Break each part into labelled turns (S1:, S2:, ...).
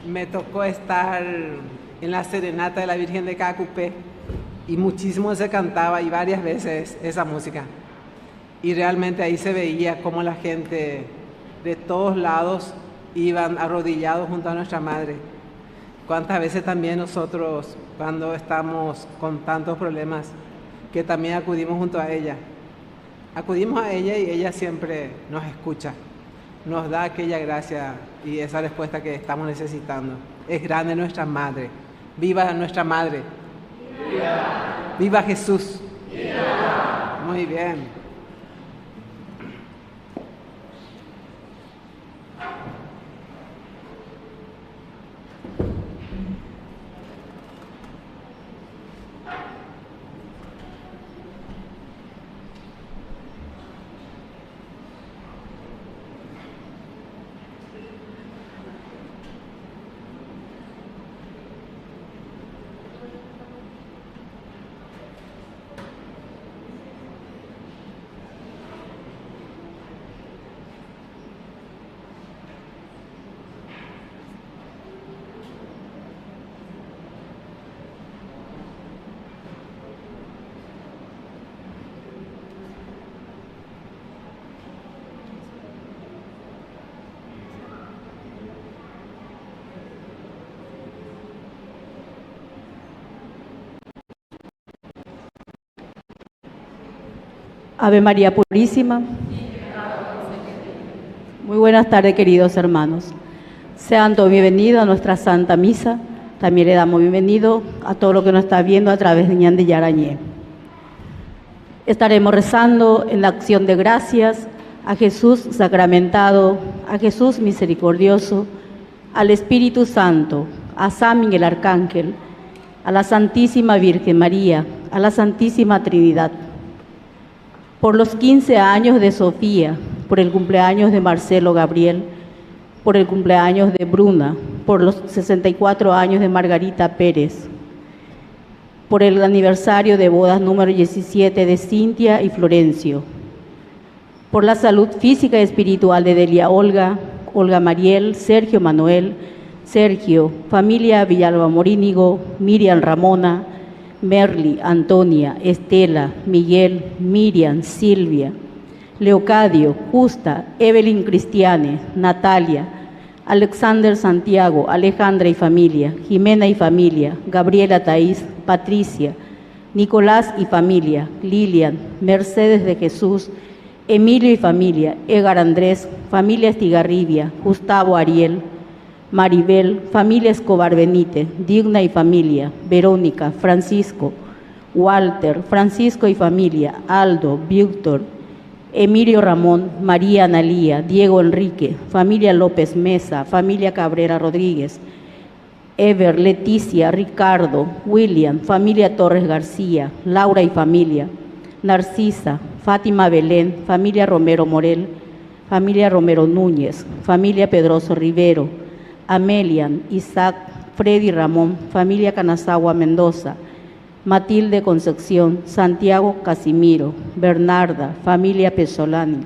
S1: Me tocó estar en la serenata de la Virgen de Cacupé y muchísimo se cantaba y varias veces esa música. Y realmente ahí se veía cómo la gente de todos lados iban arrodillados junto a nuestra Madre. Cuántas veces también nosotros, cuando estamos con tantos problemas, que también acudimos junto a ella. Acudimos a ella y ella siempre nos escucha, nos da aquella gracia y esa respuesta que estamos necesitando. Es grande nuestra Madre. ¡Viva nuestra Madre! ¡Viva! ¡Viva Jesús! ¡Viva! Muy bien.
S2: Ave María Purísima. Muy buenas tardes, queridos hermanos. Sean todos bienvenidos a nuestra Santa Misa. También le damos bienvenido a todo lo que nos está viendo a través de Ñan de Yarañé. Estaremos rezando en la acción de gracias a Jesús sacramentado, a Jesús misericordioso, al Espíritu Santo, a San Miguel Arcángel, a la Santísima Virgen María, a la Santísima Trinidad. Por los 15 años de Sofía, por el cumpleaños de Marcelo Gabriel, por el cumpleaños de Bruna, por los 64 años de Margarita Pérez, por el aniversario de bodas número 17 de Cintia y Florencio, por la salud física y espiritual de Delia Olga, Olga Mariel, Sergio Manuel, Sergio, familia Villalba Morínigo, Miriam Ramona, Merly, Antonia, Estela, Miguel, Miriam, Silvia, Leocadio, Justa, Evelyn Cristiane, Natalia, Alexander Santiago, Alejandra y familia, Jimena y familia, Gabriela Taís, Patricia, Nicolás y familia, Lilian, Mercedes de Jesús, Emilio y familia, Edgar Andrés, familia Estigarribia, Gustavo Ariel, Maribel, familia Escobar Benítez, Digna y familia, Verónica, Francisco, Walter, Francisco y familia, Aldo, Víctor, Emilio Ramón, María Analía, Diego Enrique, familia López Mesa, familia Cabrera Rodríguez, Ever, Leticia, Ricardo, William, familia Torres García, Laura y familia, Narcisa, Fátima Belén, familia Romero Morel, familia Romero Núñez, familia Pedroso Rivero, Amelian, Isaac, Freddy Ramón, familia Canazagua Mendoza, Matilde Concepción, Santiago Casimiro, Bernarda, familia Pesolani.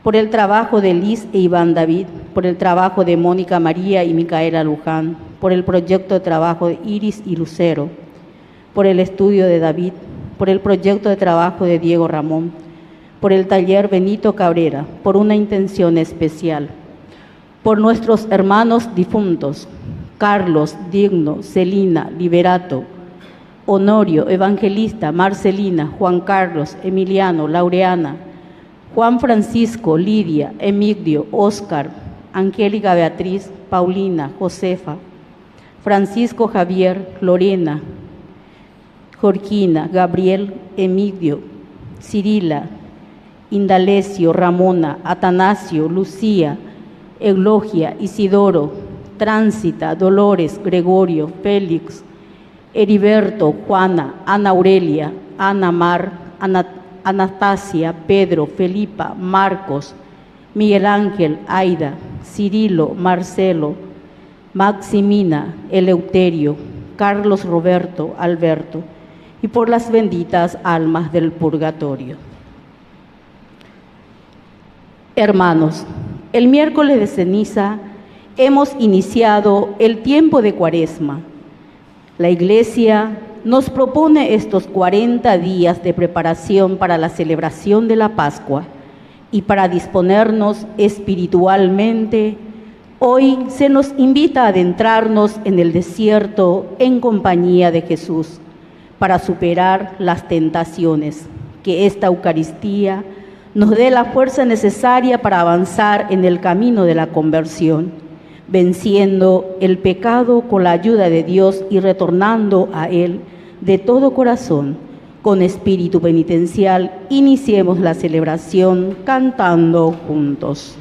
S2: Por el trabajo de Liz e Iván David, por el trabajo de Mónica María y Micaela Luján, por el proyecto de trabajo de Iris y Lucero, por el estudio de David, por el proyecto de trabajo de Diego Ramón, por el taller Benito Cabrera, por una intención especial, por nuestros hermanos difuntos, Carlos, Digno, Celina, Liberato, Honorio, Evangelista, Marcelina, Juan Carlos, Emiliano, Laureana, Juan Francisco, Lidia, Emigdio, Óscar, Angélica Beatriz, Paulina, Josefa, Francisco Javier, Lorena, Jorquina, Gabriel, Emigdio, Cirila, Indalecio, Ramona, Atanasio, Lucía, Eulogia, Isidoro, Tránsita, Dolores, Gregorio, Félix, Heriberto, Juana, Ana Aurelia, Ana Mar, Anastasia, Pedro, Felipa, Marcos, Miguel Ángel, Aida, Cirilo, Marcelo, Maximina, Eleuterio, Carlos Roberto, Alberto, y por las benditas almas del purgatorio. Hermanos, el miércoles de ceniza hemos iniciado el tiempo de Cuaresma. La Iglesia nos propone estos 40 días de preparación para la celebración de la Pascua y para disponernos espiritualmente. Hoy se nos invita a adentrarnos en el desierto en compañía de Jesús para superar las tentaciones, que esta Eucaristía nos dé la fuerza necesaria para avanzar en el camino de la conversión, venciendo el pecado con la ayuda de Dios y retornando a Él de todo corazón. Con espíritu penitencial, iniciemos la celebración cantando juntos.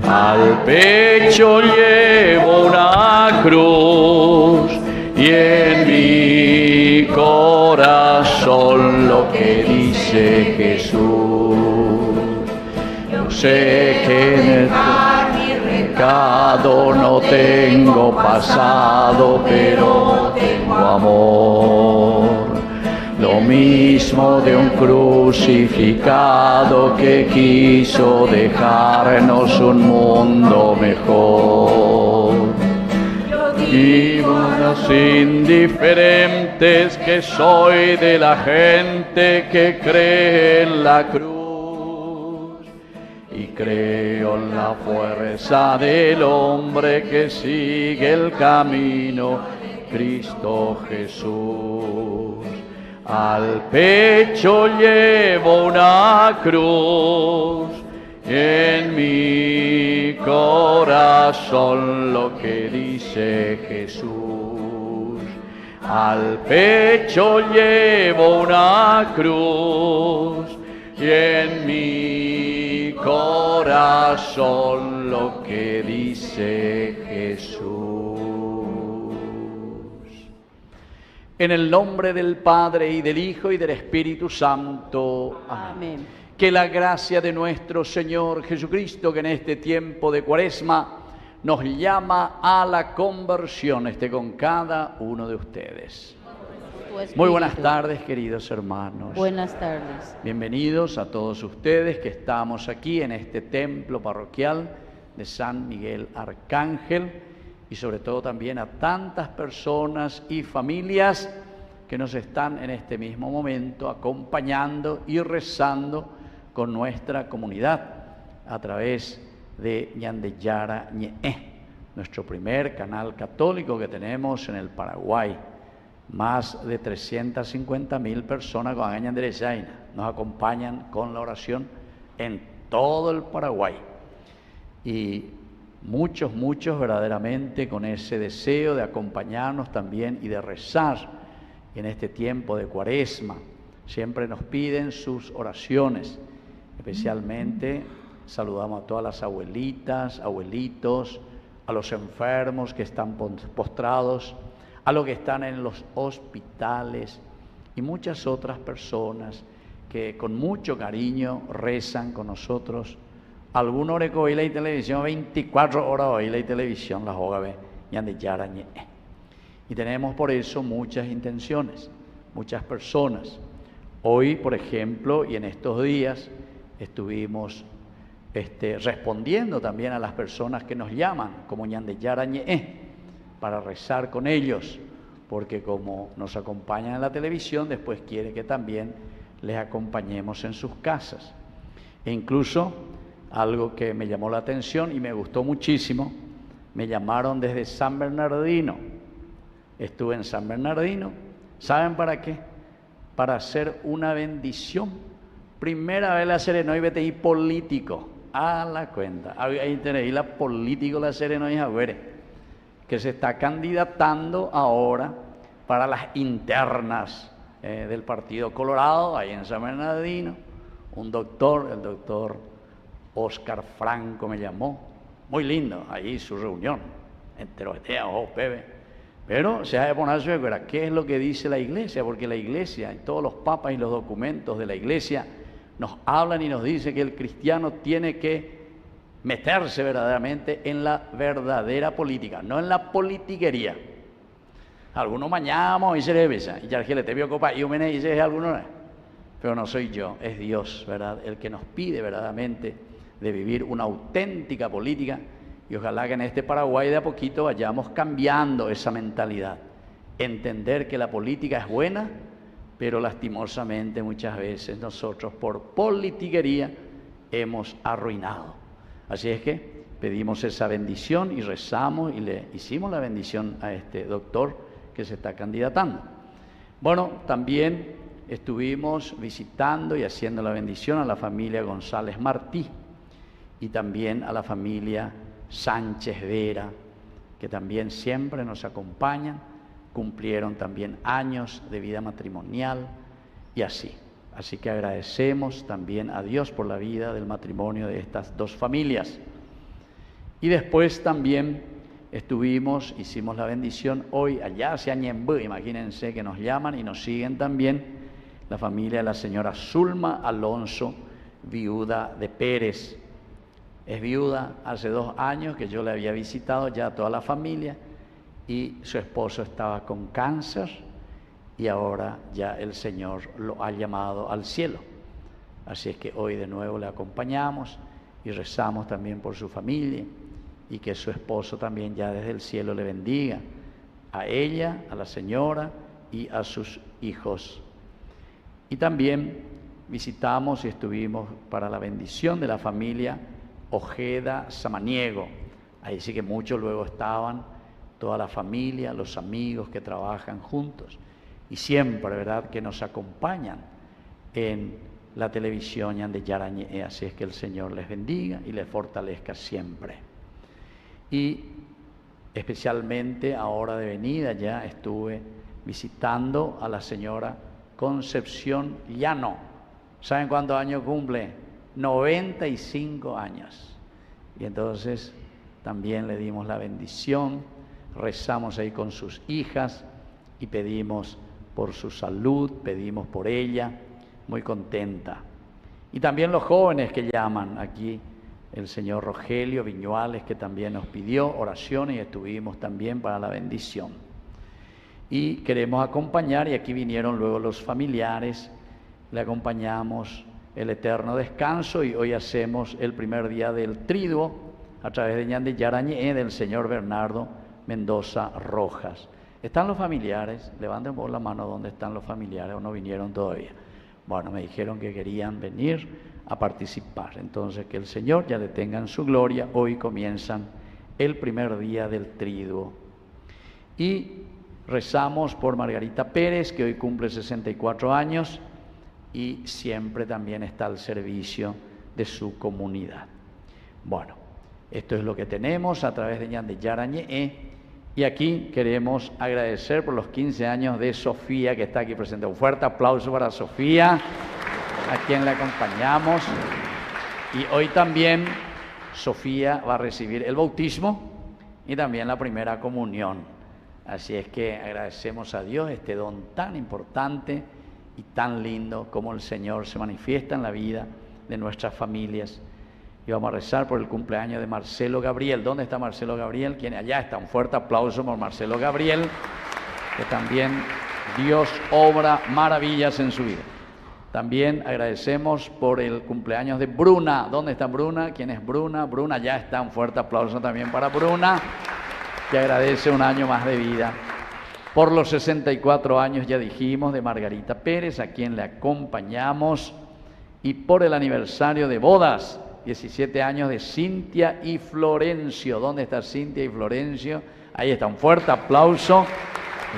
S3: Al pecho llevo una cruz y en mi corazón lo que dice Jesús. Yo sé que en el pecado no tengo pasado, pero tengo amor. Lo mismo de un crucificado que quiso dejarnos un mundo mejor. Y los indiferentes que soy de la gente que cree en la cruz y creo en la fuerza del hombre que sigue el camino de Cristo Jesús. Al pecho llevo una cruz y en mi corazón lo que dice Jesús. Al pecho llevo una cruz y en mi corazón lo que dice Jesús. En el nombre del Padre, y del Hijo, y del Espíritu Santo. Amén.
S2: Amén.
S3: Que la gracia de nuestro Señor Jesucristo, que en este tiempo de Cuaresma nos llama a la conversión, esté con cada uno de ustedes. Muy buenas tardes, queridos hermanos.
S2: Buenas tardes.
S3: Bienvenidos a todos ustedes que estamos aquí en este templo parroquial de San Miguel Arcángel, y sobre todo también a tantas personas y familias que nos están en este mismo momento acompañando y rezando con nuestra comunidad a través de Ñandeyara Ñe'e, nuestro primer canal católico que tenemos en el Paraguay. Más de 350.000 personas con Ñandeyara nos acompañan con la oración en todo el Paraguay. Y muchos verdaderamente con ese deseo de acompañarnos también y de rezar en este tiempo de Cuaresma. Siempre nos piden sus oraciones. Especialmente saludamos a todas las abuelitas, abuelitos, a los enfermos que están postrados, a los que están en los hospitales y muchas otras personas que con mucho cariño rezan con nosotros. Algunos horas que hoy la televisión, 24 horas hoy la televisión, las hogabe, Ñandeyara Ñe'e. Y tenemos por eso muchas intenciones, muchas personas. Hoy, por ejemplo, y en estos días, estuvimos respondiendo también a las personas que nos llaman, como Ñandeyara Ñe'e, para rezar con ellos, porque como nos acompañan en la televisión, después quiere que también les acompañemos en sus casas. E incluso, algo que me llamó la atención y me gustó muchísimo, me llamaron desde San Bernardino. Estuve en San Bernardino, ¿saben para qué? Para hacer una bendición. Primera vez la Serenoi BTI político, a la cuenta. Ahí tenéis la político la Serenoi Agüere, que se está candidatando ahora para las internas del Partido Colorado, ahí en San Bernardino. Un doctor, el doctor Oscar Franco me llamó, muy lindo, ahí su reunión, pero se ha de ponerse de acuerdo, ¿qué es lo que dice la Iglesia? Porque la Iglesia, y todos los papas y los documentos de la Iglesia, nos hablan y nos dicen que el cristiano tiene que meterse verdaderamente en la verdadera política, no en la politiquería. Algunos mañamos y se le besa, y ya le te vio copa y me dice alguno, pero no soy yo, es Dios, ¿verdad? El que nos pide verdaderamente de vivir una auténtica política, y ojalá que en este Paraguay de a poquito vayamos cambiando esa mentalidad, entender que la política es buena, pero lastimosamente muchas veces nosotros por politiquería hemos arruinado. Así es que pedimos esa bendición y rezamos y le hicimos la bendición a este doctor que se está candidatando. Bueno, también estuvimos visitando y haciendo la bendición a la familia González Martí y también a la familia Sánchez Vera, que también siempre nos acompañan, cumplieron también años de vida matrimonial y así. Así que agradecemos también a Dios por la vida del matrimonio de estas dos familias. Y después también hicimos la bendición hoy allá hacia Ñembú, imagínense que nos llaman y nos siguen también la familia de la señora Zulma Alonso, viuda de Pérez. Es viuda hace 2 años que yo le había visitado ya a toda la familia y su esposo estaba con cáncer y ahora ya el Señor lo ha llamado al cielo. Así es que hoy de nuevo le acompañamos y rezamos también por su familia y que su esposo también ya desde el cielo le bendiga a ella, a la señora y a sus hijos. Y también visitamos y estuvimos para la bendición de la familia Ojeda Samaniego. Ahí sí que muchos luego estaban, toda la familia, los amigos que trabajan juntos y siempre, ¿verdad?, que nos acompañan en la televisión Ñandeyara Ñe'e. Así es que el Señor les bendiga y les fortalezca siempre. Y especialmente ahora de venida ya estuve visitando a la señora Concepción Llano. ¿Saben cuántos años cumple? 95 años. Y entonces también le dimos la bendición, rezamos ahí con sus hijas y pedimos por su salud, pedimos por ella, muy contenta. Y también los jóvenes que llaman aquí, el señor Rogelio Viñuales, que también nos pidió oraciones y estuvimos también para la bendición. Y queremos acompañar, y aquí vinieron luego los familiares, le acompañamos el eterno descanso, y hoy hacemos el primer día del triduo a través de Ñande Yarañé del señor Bernardo Mendoza Rojas. ¿Están los familiares? Levanten por la mano dónde están los familiares o no vinieron todavía. Bueno, me dijeron que querían venir a participar. Entonces, que el Señor ya le tenga en su gloria. Hoy comienzan el primer día del triduo. Y rezamos por Margarita Pérez, que hoy cumple 64 años y siempre también está al servicio de su comunidad. Bueno, esto es lo que tenemos a través de Ñande Yarañé. Y aquí queremos agradecer por los 15 años de Sofía, que está aquí presente. Un fuerte aplauso para Sofía, a quien le acompañamos. Y hoy también Sofía va a recibir el bautismo y también la primera comunión. Así es que agradecemos a Dios este don tan importante y tan lindo como el Señor se manifiesta en la vida de nuestras familias. Y vamos a rezar por el cumpleaños de Marcelo Gabriel. ¿Dónde está Marcelo Gabriel? ¿Quién? Allá está. Un fuerte aplauso por Marcelo Gabriel, que también Dios obra maravillas en su vida. También agradecemos por el cumpleaños de Bruna. ¿Dónde está Bruna? ¿Quién es Bruna? Bruna ya está. Un fuerte aplauso también para Bruna, que agradece un año más de vida. Por los 64 años, ya dijimos, de Margarita Pérez, a quien le acompañamos. Y por el aniversario de bodas, 17 años de Cintia y Florencio. ¿Dónde está Cintia y Florencio? Ahí está, un fuerte aplauso.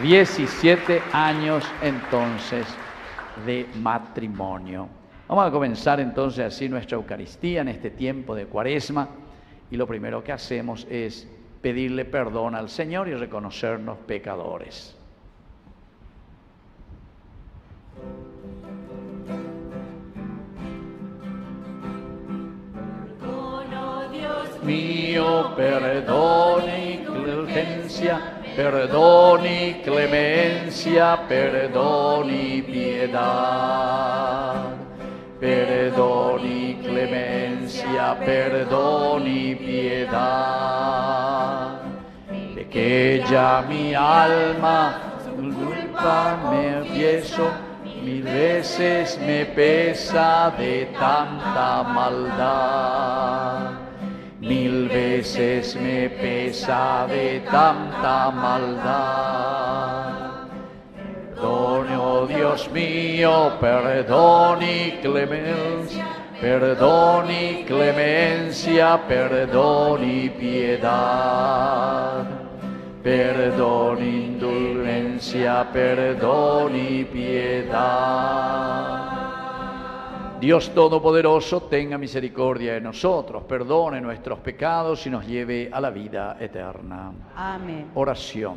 S3: 17 años entonces de matrimonio. Vamos a comenzar entonces así nuestra Eucaristía en este tiempo de Cuaresma, y lo primero que hacemos es pedirle perdón al Señor y reconocernos pecadores. Mío, perdón y indulgencia, perdón y clemencia, perdón y piedad. Perdón y clemencia, perdón y piedad. Pequeña mi alma, culpa me empiezo, 1000 veces me pesa de tanta maldad. 1000 veces me pesa de tanta maldad. Perdón, oh Dios mío, perdón y clemencia, perdón y clemencia, perdón y piedad. Perdón, indulgencia, perdón y piedad. Dios Todopoderoso, tenga misericordia de nosotros, perdone nuestros pecados y nos lleve a la vida eterna.
S2: Amén.
S3: Oración.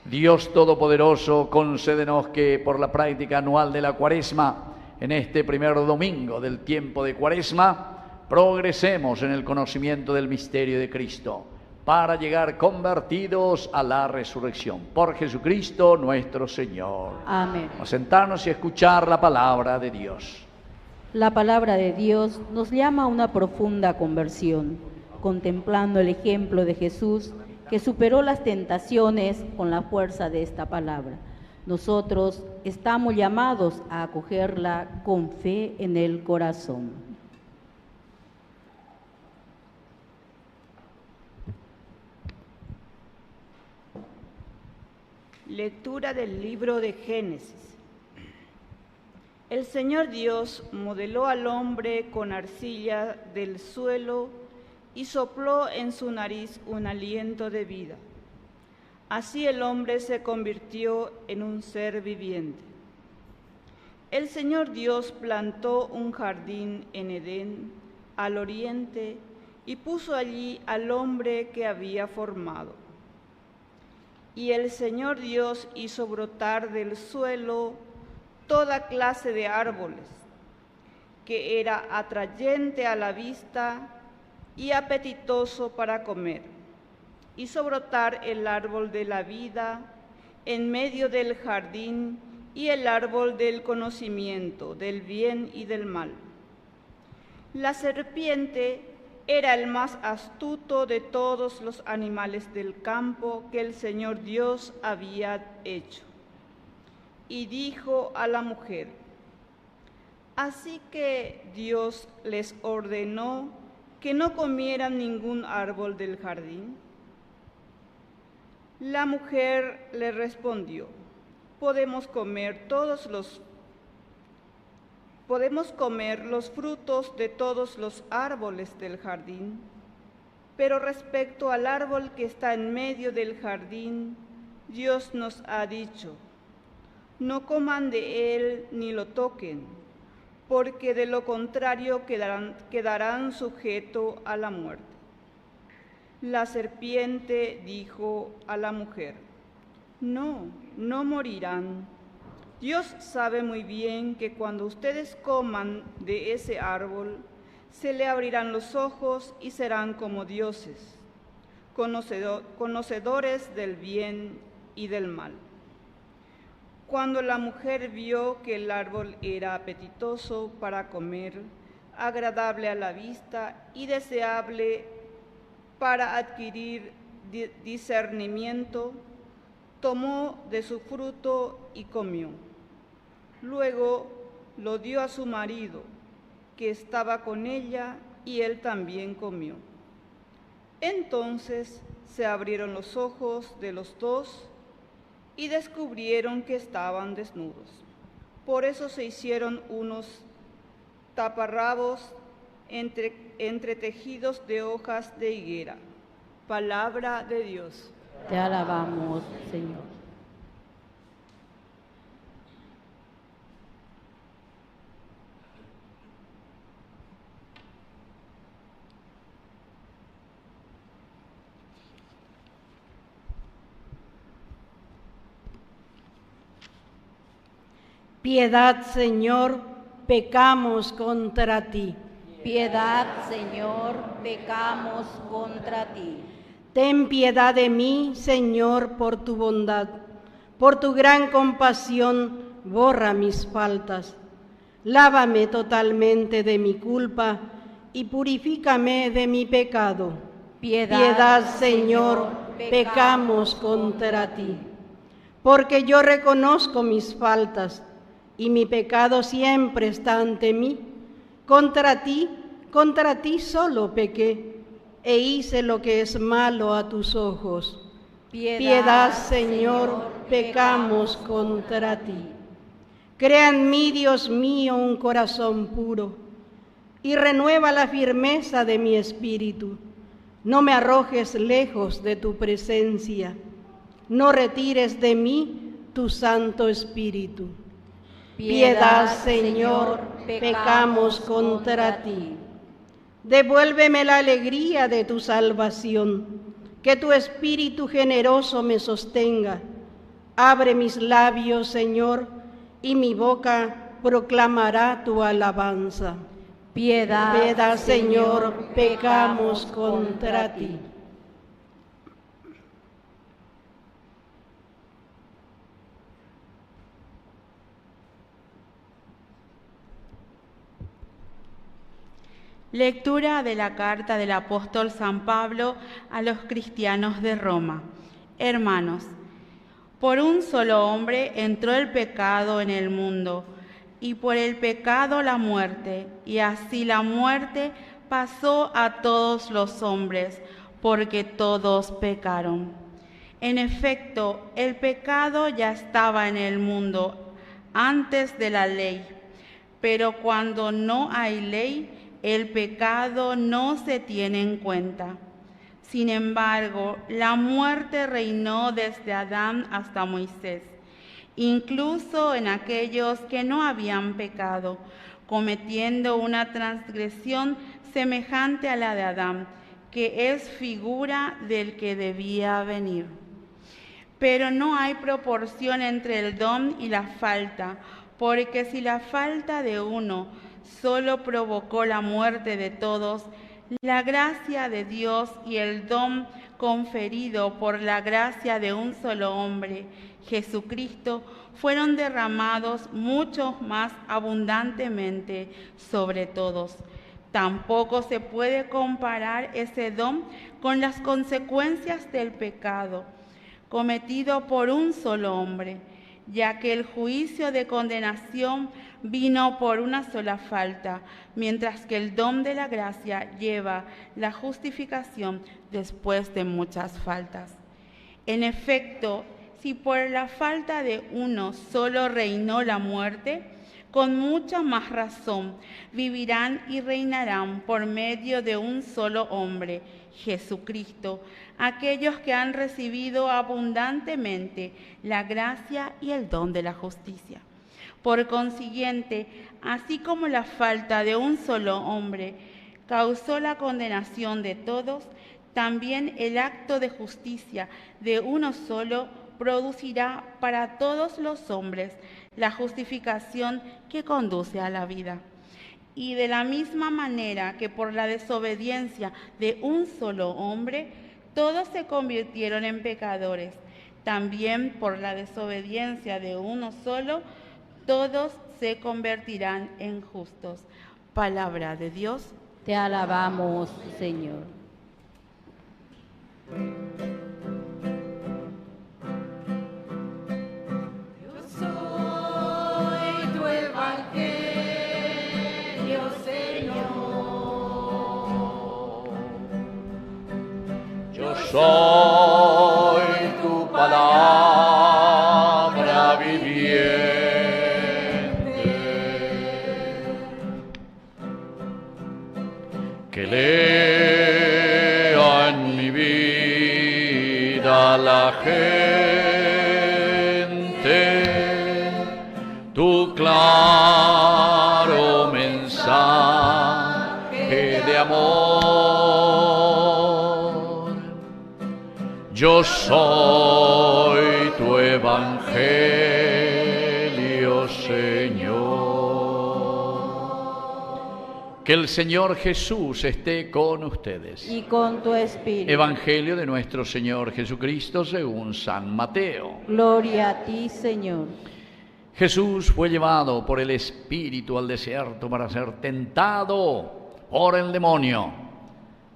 S3: Dios Todopoderoso, concédenos que por la práctica anual de la Cuaresma, en este primer domingo del tiempo de Cuaresma, progresemos en el conocimiento del misterio de Cristo, para llegar convertidos a la resurrección. Por Jesucristo nuestro Señor.
S2: Amén.
S3: Vamos a sentarnos y escuchar la palabra de Dios.
S2: La palabra de Dios nos llama a una profunda conversión, contemplando el ejemplo de Jesús, que superó las tentaciones con la fuerza de esta palabra. Nosotros estamos llamados a acogerla con fe en el corazón.
S4: Lectura del libro de Génesis. El Señor Dios modeló al hombre con arcilla del suelo y sopló en su nariz un aliento de vida. Así el hombre se convirtió en un ser viviente. El Señor Dios plantó un jardín en Edén, al oriente, y puso allí al hombre que había formado. Y el Señor Dios hizo brotar del suelo toda clase de árboles, que era atrayente a la vista y apetitoso para comer. Hizo brotar el árbol de la vida en medio del jardín y el árbol del conocimiento del bien y del mal. La serpiente era el más astuto de todos los animales del campo que el Señor Dios había hecho. Y dijo a la mujer: así que Dios les ordenó que no comieran ningún árbol del jardín. La mujer le respondió: podemos comer los frutos de todos los árboles del jardín, pero respecto al árbol que está en medio del jardín, Dios nos ha dicho: no coman de él ni lo toquen, porque de lo contrario quedarán sujetos a la muerte. La serpiente dijo a la mujer: no morirán. Dios sabe muy bien que cuando ustedes coman de ese árbol, se le abrirán los ojos y serán como dioses, conocedores del bien y del mal. Cuando la mujer vio que el árbol era apetitoso para comer, agradable a la vista y deseable para adquirir discernimiento, tomó de su fruto y comió. Luego lo dio a su marido, que estaba con ella, y él también comió. Entonces se abrieron los ojos de los dos y descubrieron que estaban desnudos. Por eso se hicieron unos taparrabos entretejidos de hojas de higuera. Palabra de Dios.
S2: Te alabamos, Señor.
S5: Piedad, Señor, pecamos contra ti.
S2: Piedad, Señor, pecamos contra ti.
S5: Ten piedad de mí, Señor, por tu bondad. Por tu gran compasión, borra mis faltas. Lávame totalmente de mi culpa y purifícame de mi pecado. Piedad, Señor, pecamos contra ti. Porque yo reconozco mis faltas y mi pecado siempre está ante mí. Contra ti solo pequé e hice lo que es malo a tus ojos. Piedad, Señor, pecamos contra ti. Crea en mí, Dios mío, un corazón puro y renueva la firmeza de mi espíritu. No me arrojes lejos de tu presencia, no retires de mí tu Santo Espíritu. Piedad, Señor, pecamos contra ti. Devuélveme la alegría de tu salvación, que tu Espíritu generoso me sostenga. Abre mis labios, Señor, y mi boca proclamará tu alabanza. Piedad, Señor, pecamos contra ti.
S6: Lectura de la carta del apóstol San Pablo a los cristianos de Roma. Hermanos, por un solo hombre entró el pecado en el mundo, y por el pecado la muerte, y así la muerte pasó a todos los hombres, porque todos pecaron. En efecto, el pecado ya estaba en el mundo antes de la ley, pero cuando no hay ley, el pecado no se tiene en cuenta. Sin embargo, la muerte reinó desde Adán hasta Moisés, incluso en aquellos que no habían pecado, cometiendo una transgresión semejante a la de Adán, que es figura del que debía venir. Pero no hay proporción entre el don y la falta, porque si la falta de uno solo provocó la muerte de todos, la gracia de Dios y el don conferido por la gracia de un solo hombre, Jesucristo, fueron derramados mucho más abundantemente sobre todos. Tampoco se puede comparar ese don con las consecuencias del pecado cometido por un solo hombre, ya que el juicio de condenación vino por una sola falta, mientras que el don de la gracia lleva la justificación después de muchas faltas. En efecto, si por la falta de uno solo reinó la muerte, con mucha más razón vivirán y reinarán por medio de un solo hombre, Jesucristo, aquellos que han recibido abundantemente la gracia y el don de la justicia. Por consiguiente, así como la falta de un solo hombre causó la condenación de todos, también el acto de justicia de uno solo producirá para todos los hombres la justificación que conduce a la vida. Y de la misma manera que por la desobediencia de un solo hombre, todos se convirtieron en pecadores, también por la desobediencia de uno solo, todos se convertirán en justos. Palabra de Dios.
S2: Te alabamos, Señor.
S3: Soy tu palabra viviente, que lea en mi vida la gente, tu claro mensaje de amor. Yo soy tu evangelio, Señor. Que el Señor Jesús esté con ustedes.
S2: Y con tu espíritu.
S3: Evangelio de nuestro Señor Jesucristo según San Mateo.
S2: Gloria a ti, Señor.
S3: Jesús fue llevado por el Espíritu al desierto para ser tentado por el demonio.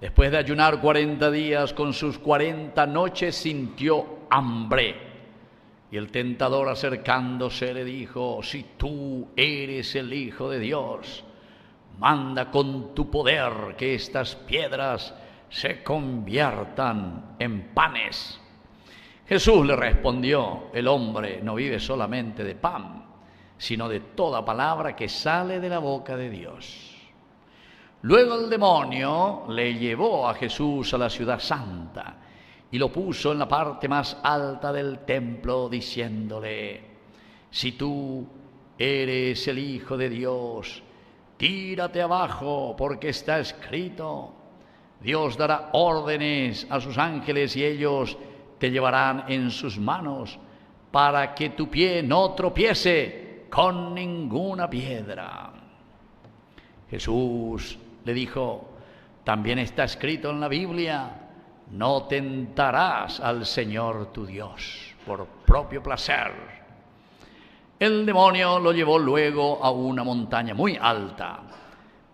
S3: Después de ayunar 40 días con sus 40 noches, sintió hambre. Y el tentador, acercándose, le dijo: si tú eres el Hijo de Dios, manda con tu poder que estas piedras se conviertan en panes. Jesús le respondió: el hombre no vive solamente de pan, sino de toda palabra que sale de la boca de Dios. Luego el demonio le llevó a Jesús a la ciudad santa y lo puso en la parte más alta del templo, diciéndole: si tú eres el Hijo de Dios, tírate abajo, porque está escrito: Dios dará órdenes a sus ángeles y ellos te llevarán en sus manos para que tu pie no tropiece con ninguna piedra. Jesús le dijo: también está escrito en la Biblia: no tentarás al Señor tu Dios por propio placer. El demonio lo llevó luego a una montaña muy alta.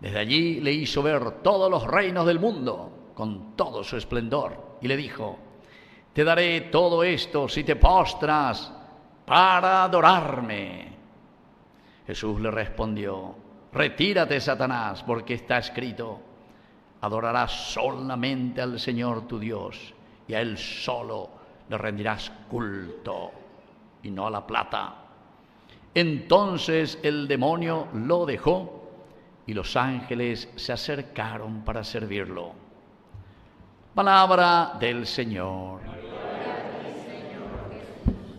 S3: Desde allí le hizo ver todos los reinos del mundo con todo su esplendor y le dijo: te daré todo esto si te postras para adorarme. Jesús le respondió: retírate, Satanás, porque está escrito: adorarás solamente al Señor tu Dios, y a Él solo le rendirás culto, y no a la plata. Entonces el demonio lo dejó, y los ángeles se acercaron para servirlo. Palabra del Señor.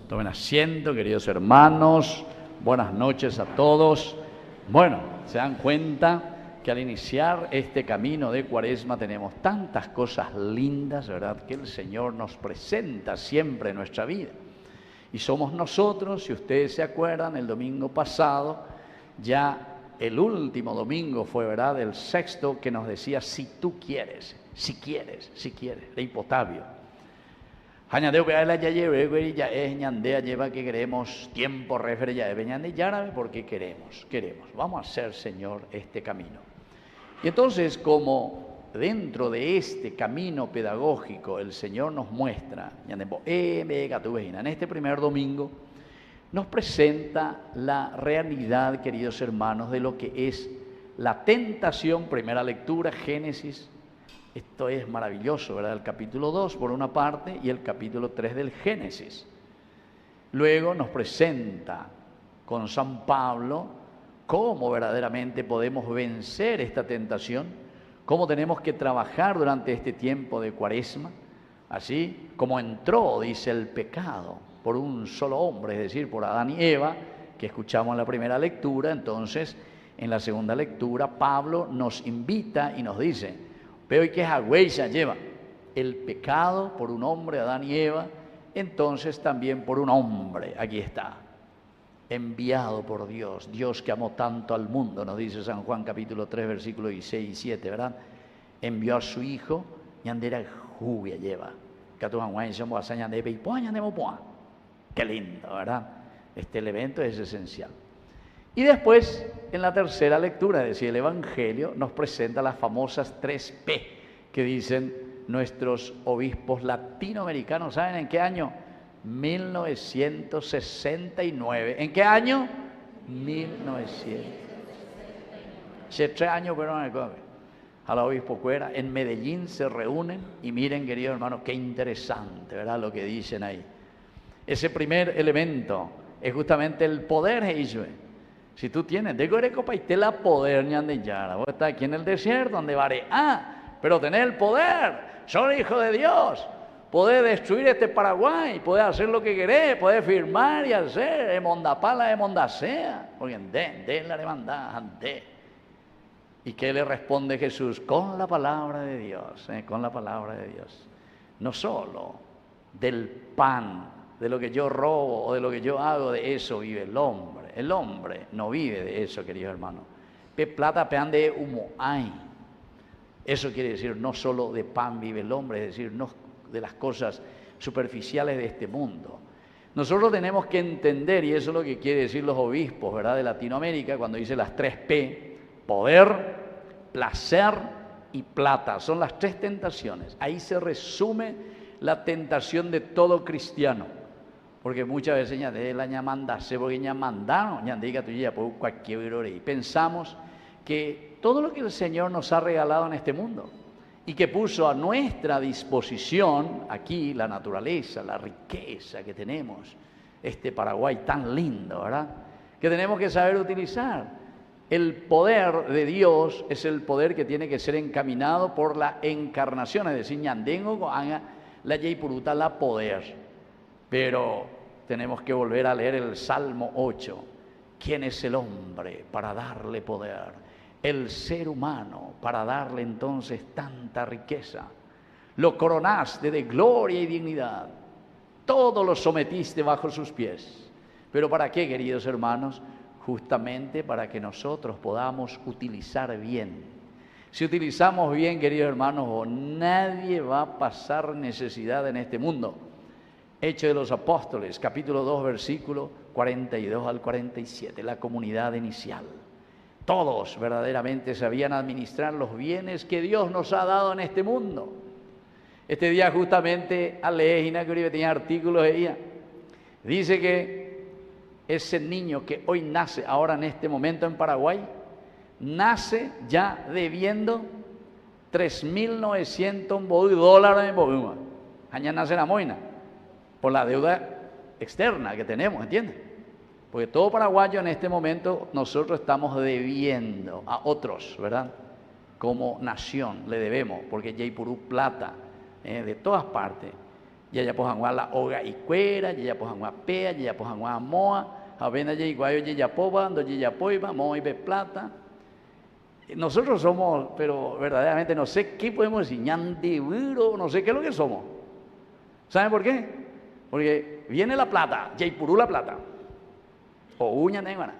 S3: Tomen asiento, queridos hermanos. Buenas noches a todos. Bueno, se dan cuenta que al iniciar este camino de Cuaresma tenemos tantas cosas lindas, ¿verdad?, que el Señor nos presenta siempre en nuestra vida. Y somos nosotros, si ustedes se acuerdan, el domingo pasado, ya el último domingo fue, ¿verdad?, el sexto, que nos decía: si tú quieres, si quieres, de Hipotavio. Hañandeo peala ya lleve, ya es ñandea lleva que queremos tiempo refere ya de ñande yárabe porque queremos. Vamos a hacer, Señor, este camino. Y entonces, como dentro de este camino pedagógico el Señor nos muestra, en este primer domingo, nos presenta la realidad, queridos hermanos, de lo que es la tentación, primera lectura, Génesis. Esto es maravilloso, ¿verdad? El capítulo 2 por una parte y el capítulo 3 del Génesis. Luego nos presenta con San Pablo cómo verdaderamente podemos vencer esta tentación, cómo tenemos que trabajar durante este tiempo de Cuaresma, así como entró, dice, el pecado por un solo hombre, es decir, por Adán y Eva, que escuchamos en la primera lectura. Entonces, en la segunda lectura, Pablo nos invita y nos dice: pero ¿y qué es lleva? El pecado por un hombre, Adán y Eva, entonces también por un hombre, aquí está, enviado por Dios, Dios que amó tanto al mundo, nos dice San Juan capítulo 3, versículos 6 y 7, ¿verdad? Envió a su Hijo, ñandera jubia lleva, qué lindo, ¿verdad? Este evento es esencial. Y después, en la tercera lectura, es decir, el Evangelio nos presenta las famosas 3P que dicen nuestros obispos latinoamericanos. ¿Saben en qué año? 1969. ¿En qué año? 1900. Hace 3 años, perdón, al obispo Cuera, en Medellín se reúnen y miren, queridos hermanos, qué interesante, ¿verdad? Lo que dicen ahí. Ese primer elemento es justamente el poder, Jesús. Si tú tienes, de Gorecopa y te la poder, ñande yara. Vos estás aquí en el desierto, donde vare. Pero tenés el poder, sos hijo de Dios. Podés destruir este Paraguay, podés hacer lo que querés, podés firmar y hacer, emondapala, emondasea. Porque de la demanda, ante. ¿Y qué le responde Jesús? Con la palabra de Dios, con la palabra de Dios. No solo del pan, de lo que yo robo o de lo que yo hago, de eso vive el hombre. El hombre no vive de eso, queridos hermanos. Pe plata pean de humo hay. Eso quiere decir no solo de pan vive el hombre, es decir, no de las cosas superficiales de este mundo. Nosotros tenemos que entender, y eso es lo que quiere decir los obispos, ¿verdad?, de Latinoamérica, cuando dice las 3P, poder, placer y plata. Son las 3 tentaciones. Ahí se resume la tentación de todo cristiano. Porque muchas veces pensamos que todo lo que el Señor nos ha regalado en este mundo y que puso a nuestra disposición aquí, la naturaleza, la riqueza que tenemos, este Paraguay tan lindo, ¿verdad?, que tenemos que saber utilizar. El poder de Dios es el poder que tiene que ser encaminado por la encarnación, es decir, ñandengo la yeipuruta la poder. Pero tenemos que volver a leer el Salmo 8. ¿Quién es el hombre para darle poder? El ser humano para darle entonces tanta riqueza. Lo coronaste de gloria y dignidad. Todo lo sometiste bajo sus pies. ¿Pero para qué, queridos hermanos? Justamente para que nosotros podamos utilizar bien. Si utilizamos bien, queridos hermanos, nadie va a pasar necesidad en este mundo. Hechos de los Apóstoles, capítulo 2, versículo 42 al 47, la comunidad inicial. Todos verdaderamente sabían administrar los bienes que Dios nos ha dado en este mundo. Este día justamente Alejina, que tenía artículos de ella, dice que ese niño que hoy nace, ahora en este momento en Paraguay, nace ya debiendo 3.900 dólares en Bogotá. Allá nace la moina, por la deuda externa que tenemos, ¿entiendes? Porque todo paraguayo en este momento nosotros estamos debiendo a otros, ¿verdad? Como nación le debemos, porque ya hay purú plata de todas partes. Ya pojan la hoga y cuera, ya pojan pea, ya pojan moa, avena ya iguayo ya poba, ando ya poiba, moa y be plata. Nosotros somos, pero verdaderamente no sé qué podemos decir, ñandiburo, no sé qué es lo que somos. ¿Saben por qué? Porque viene la plata, ya purú la plata. O uña negra.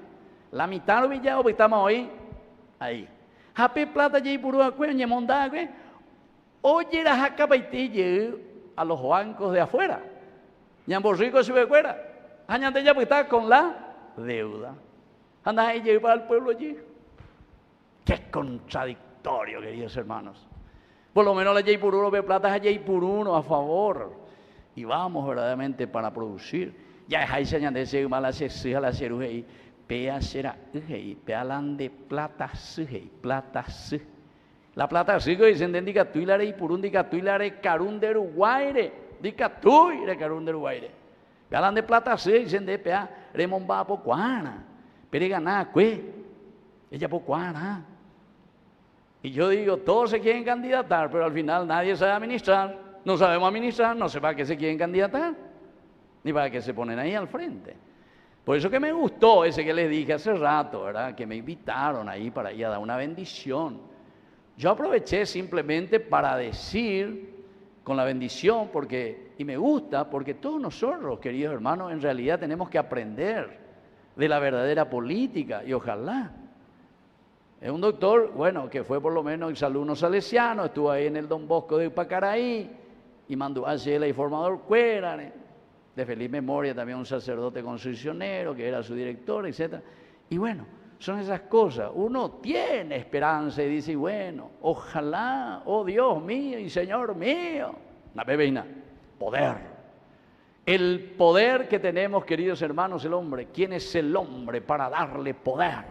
S3: La mitad lo villado porque estamos hoy ahí. Jape plata ya purú a cueña mondagüe. Oye la jaca baitille a los bancos de afuera. Ñambo rico se ve fuera. Añante ya pues está con la deuda. Anda ahí lleva al pueblo allí. Qué contradictorio, queridos hermanos. Por lo menos la Yey por uno ve plata, la Yey por uno a favor. Y vamos verdaderamente para producir. Ya es ahí señalando ese mala se la ceruje. Pea será pea lande plata se plata se. La plata se dicen de indica tuilare y por un dica tuilare carun de Uruguay. Dica tuire carun de Uruguay. Pea lande plata se dicen de pea remomba pocuana. Pero ganá cue. Ella pocuana. Y yo digo, todos se quieren candidatar, pero al final nadie sabe administrar. No sabemos administrar, no sé para qué se quieren candidatar, ni para qué se ponen ahí al frente. Por eso que me gustó ese que les dije hace rato, ¿verdad? Que me invitaron ahí para ir a dar una bendición. Yo aproveché simplemente para decir con la bendición, y me gusta, porque todos nosotros, queridos hermanos, en realidad tenemos que aprender de la verdadera política, y ojalá. Es un doctor, bueno, que fue por lo menos exalumno salesiano, estuvo ahí en el Don Bosco de Pacaraí, y mandó a ser el informador Cuera, de feliz memoria también un sacerdote concesionero, que era su director, etc. Y bueno, son esas cosas. Uno tiene esperanza y dice, bueno, ojalá, oh Dios mío y Señor mío, la bebeina, poder. El poder que tenemos, queridos hermanos, el hombre. ¿Quién es el hombre para darle poder?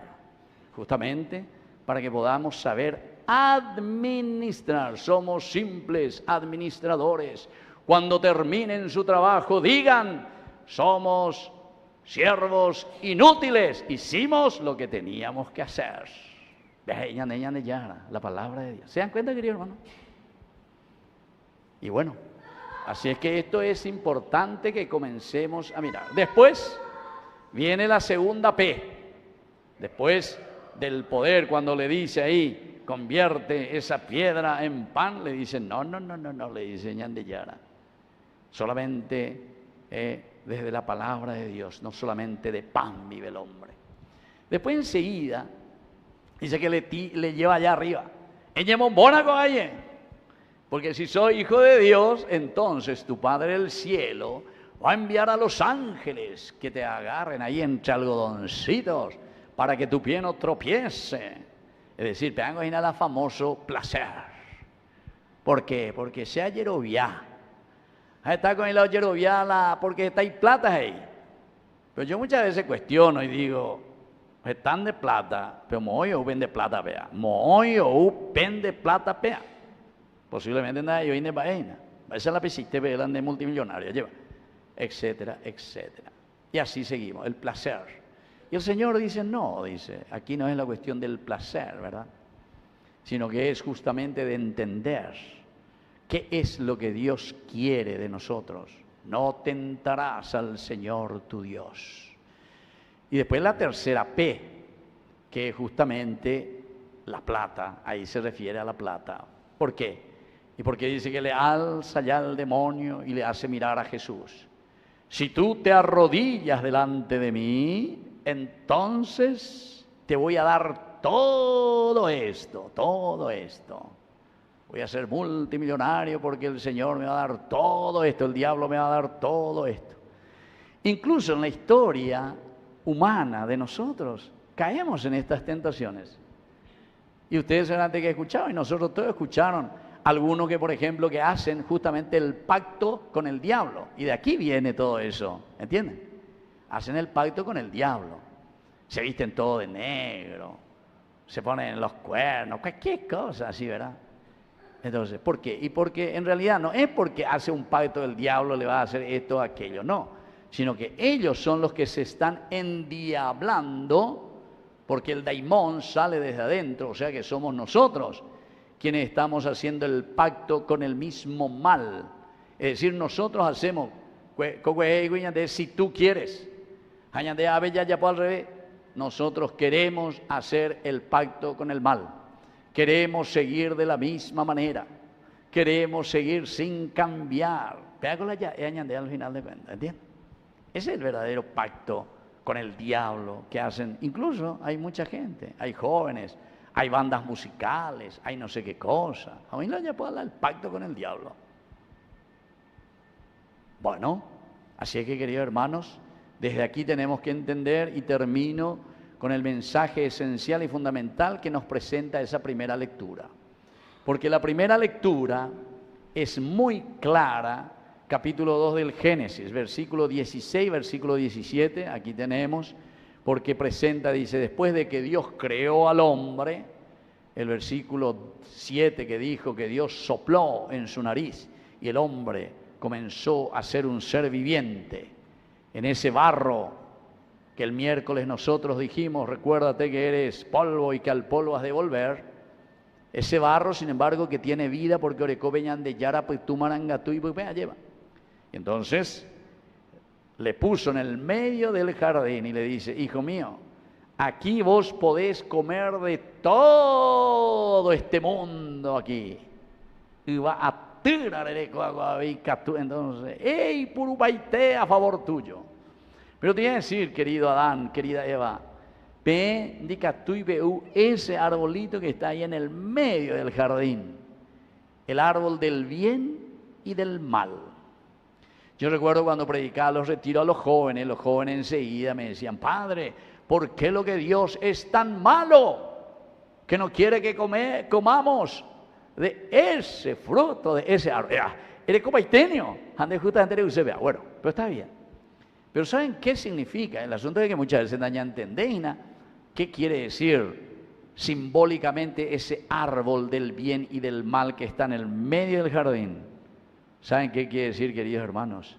S3: Justamente para que podamos saber administrar. Somos simples administradores. Cuando terminen su trabajo, digan, somos siervos inútiles. Hicimos lo que teníamos que hacer. La palabra de Dios. ¿Se dan cuenta, querido hermano? Y bueno, así es que esto es importante que comencemos a mirar. Después viene la segunda P. Después del poder, cuando le dice ahí, convierte esa piedra en pan, le dice, no, le dice Ñandeyara. Solamente desde la palabra de Dios, no solamente de pan vive el hombre. Después enseguida, dice que le lleva allá arriba. Porque si soy hijo de Dios, entonces tu Padre del cielo va a enviar a los ángeles que te agarren ahí entre algodoncitos para que tu pie no tropiece. Es decir, te hago imaginar el famoso placer. ¿Por qué? Porque sea yeroviá. Está con el yeroviá porque está ahí plata ahí. Pero yo muchas veces cuestiono y digo, están de plata, pero moyo vende plata pea. Moyo vende plata pea. Posiblemente nada yo vende vaina. Esa es la pesita de multimillonaria, lleva. Etcétera, etcétera. Y así seguimos, el placer. Y el Señor dice, no, dice, aquí no es la cuestión del placer, ¿verdad? Sino que es justamente de entender qué es lo que Dios quiere de nosotros. No tentarás al Señor tu Dios. Y después la tercera P, que es justamente la plata, ahí se refiere a la plata. ¿Por qué? Y porque dice que le alza ya al demonio y le hace mirar a Jesús. Si tú te arrodillas delante de mí, entonces te voy a dar todo esto. Voy a ser multimillonario porque el Señor me va a dar todo esto, el diablo me va a dar todo esto. Incluso en la historia humana de nosotros, caemos en estas tentaciones. Y ustedes seguramente que escucharon, y nosotros todos escucharon, algunos que, por ejemplo, que hacen justamente el pacto con el diablo. Y de aquí viene todo eso, ¿entienden? Hacen el pacto con el diablo. Se visten todo de negro, se ponen los cuernos, cualquier cosa así, ¿verdad? Entonces, ¿por qué? Y porque en realidad no es porque hace un pacto del diablo, le va a hacer esto o aquello, no. Sino que ellos son los que se están endiablando, porque el daimón sale desde adentro, o sea que somos nosotros quienes estamos haciendo el pacto con el mismo mal. Es decir, nosotros hacemos, si tú quieres, al revés, nosotros queremos hacer el pacto con el mal. Queremos seguir de la misma manera. Queremos seguir sin cambiar. Al final de cuentas, ¿entiendes? Ese es el verdadero pacto con el diablo que hacen. Incluso hay mucha gente, hay jóvenes, hay bandas musicales, hay no sé qué cosa. A mí no ya puedo hablar del pacto con el diablo. Bueno, así es que, queridos hermanos, desde aquí tenemos que entender, y termino con el mensaje esencial y fundamental que nos presenta esa primera lectura. Porque la primera lectura es muy clara, capítulo 2 del Génesis, versículo 16, versículo 17, aquí tenemos, porque presenta, dice, después de que Dios creó al hombre, el versículo 7 que dijo que Dios sopló en su nariz y el hombre comenzó a ser un ser viviente en ese barro que el miércoles nosotros dijimos, recuérdate que eres polvo y que al polvo has de volver. Ese barro, sin embargo, que tiene vida porque orecó veñan de yara pues tu marangatu y pues lleva. Entonces le puso en el medio del jardín y le dice, hijo mío, aquí vos podés comer de todo este mundo aquí. Y va a tirar el entonces, ¡ey, purubaité a favor tuyo! Pero te voy a decir, querido Adán, querida Eva, ve, ese arbolito que está ahí en el medio del jardín, el árbol del bien y del mal. Yo recuerdo cuando predicaba los retiros a los jóvenes enseguida me decían, padre, ¿por qué lo que Dios es tan malo que no quiere que comamos de ese fruto, de ese árbol? Eres copaitenio, ande justamente le vea. Bueno, pero está bien. Pero ¿saben qué significa? El asunto es que muchas veces no entendéis qué quiere decir simbólicamente ese árbol del bien y del mal que está en el medio del jardín. ¿Saben qué quiere decir, queridos hermanos?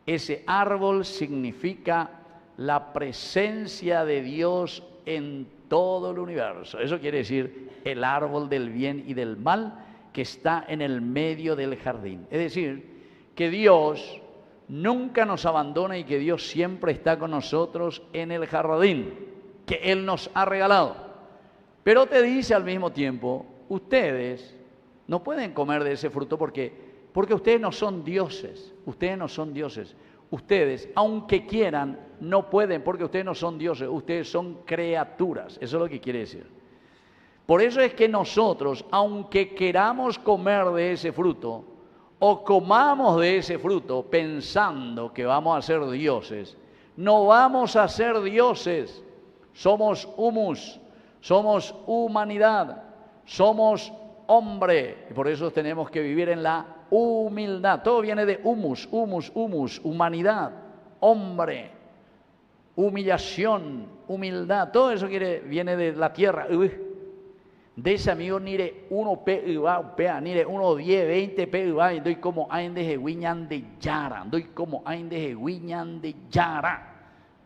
S3: Ese árbol significa la presencia de Dios en todo el universo. Eso quiere decir el árbol del bien y del mal que está en el medio del jardín. Es decir, que Dios nunca nos abandona y que Dios siempre está con nosotros en el jardín que Él nos ha regalado. Pero te dice al mismo tiempo, ustedes no pueden comer de ese fruto porque ustedes no son dioses, Ustedes, aunque quieran, no pueden porque ustedes no son dioses, ustedes son criaturas. Eso es lo que quiere decir. Por eso es que nosotros, aunque queramos comer de ese fruto, o comamos de ese fruto pensando que vamos a ser dioses, no vamos a ser dioses. Somos humus, somos humanidad, somos hombre. Y por eso tenemos que vivir en la humildad. Todo viene de humus, humanidad, hombre, humillación, humildad. Todo eso viene de la tierra. De ese amigo nire 1 pea, nire 1, 10, 20 pea, y doy como ain de jehuiñan de yara,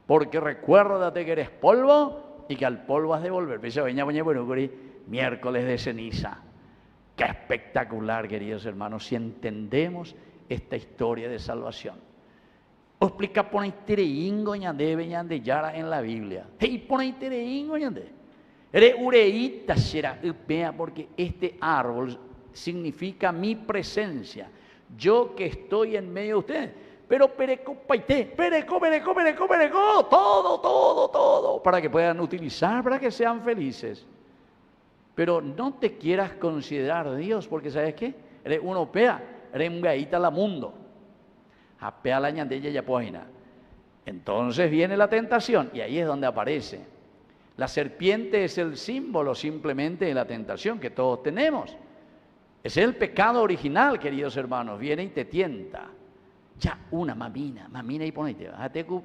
S3: porque recuérdate que eres polvo y que al polvo has de volver. Miércoles de ceniza. Qué espectacular, queridos hermanos, si entendemos esta historia de salvación. Os explica poneitereingo ñande yara en la Biblia. Hey, poneitereingo ñande. Eres ureíta será upea, porque este árbol significa mi presencia. Yo que estoy en medio de ustedes. Pero pereco, todo, para que puedan utilizar, para que sean felices. Pero no te quieras considerar Dios, porque ¿sabes qué? Eres uno pea, eres un gaita la mundo. Apea la ñandella ya poina. Entonces viene la tentación, y ahí es donde aparece. La serpiente es el símbolo simplemente de la tentación que todos tenemos. Es el pecado original, queridos hermanos. Viene y te tienta. Ya una mamina y ponete.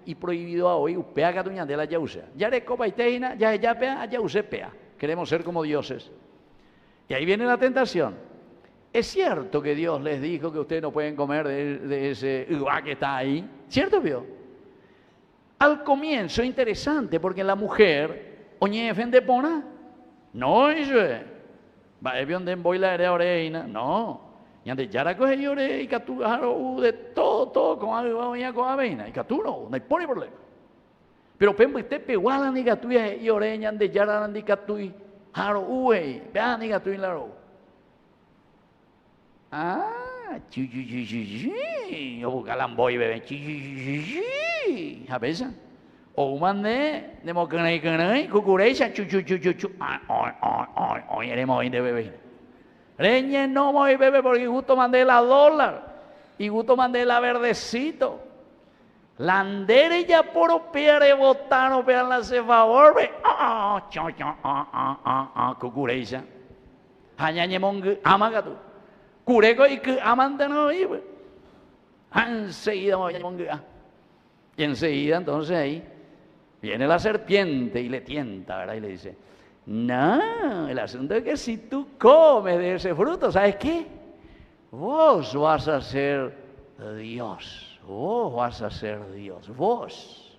S3: Y prohibido a hoy, upea que tu ñandela ya usa. Ya eres copa y teina, ya pea, ya use pea. Queremos ser como dioses. Y ahí viene la tentación. Es cierto que Dios les dijo que ustedes no pueden comer de ese uva que está ahí. ¿Cierto, vio? Al comienzo, interesante, porque la mujer, oñe, de pona. No, eso es. Va, es donde voy la oreina. No. Y antes ya la coge lloré y que tú de todo, con algo, con aveina. Y que tú no hay problema. Pero pembo este peguala ni gatu y oreña de yara ni gatu y haro uey vea ni gatu y laro. Yo buscalan boy bebé habesa. O mande de mocanay cucurecha hoy haremos de bebé. Reñe no voy bebé porque justo mandé $1. y gusto mandé la verdecito. La andere ya por piere botano pean la se favor ve cucureisa hañañe mongue amagatu cureco y que amante no vive enseguida y enseguida entonces ahí viene la serpiente y le tienta, ¿verdad? Y le dice, no, el asunto es que si tú comes de ese fruto, ¿sabes qué? Vos vas a ser Dios. Vos vas a ser Dios, vos.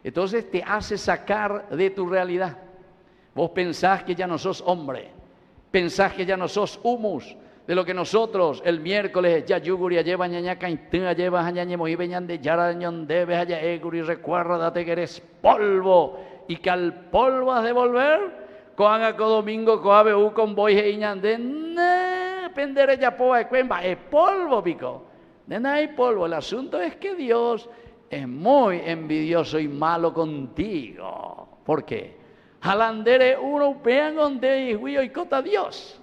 S3: Entonces te hace sacar de tu realidad. Vos pensás que ya no sos hombre, pensás que ya no sos humus, de lo que nosotros el miércoles ya yuguri lleva ñaña caintea lleva ñaña mojibe ñande yara ñondebe haya eguri recuérdate que eres polvo y que al polvo has de volver. Coanga co domingo coabe u con boy y ñande ne pendere ya poa cuemba es polvo pico. De nada hay polvo. El asunto es que Dios es muy envidioso y malo contigo. ¿Por qué? Jalandere uno pean donde y cota Dios.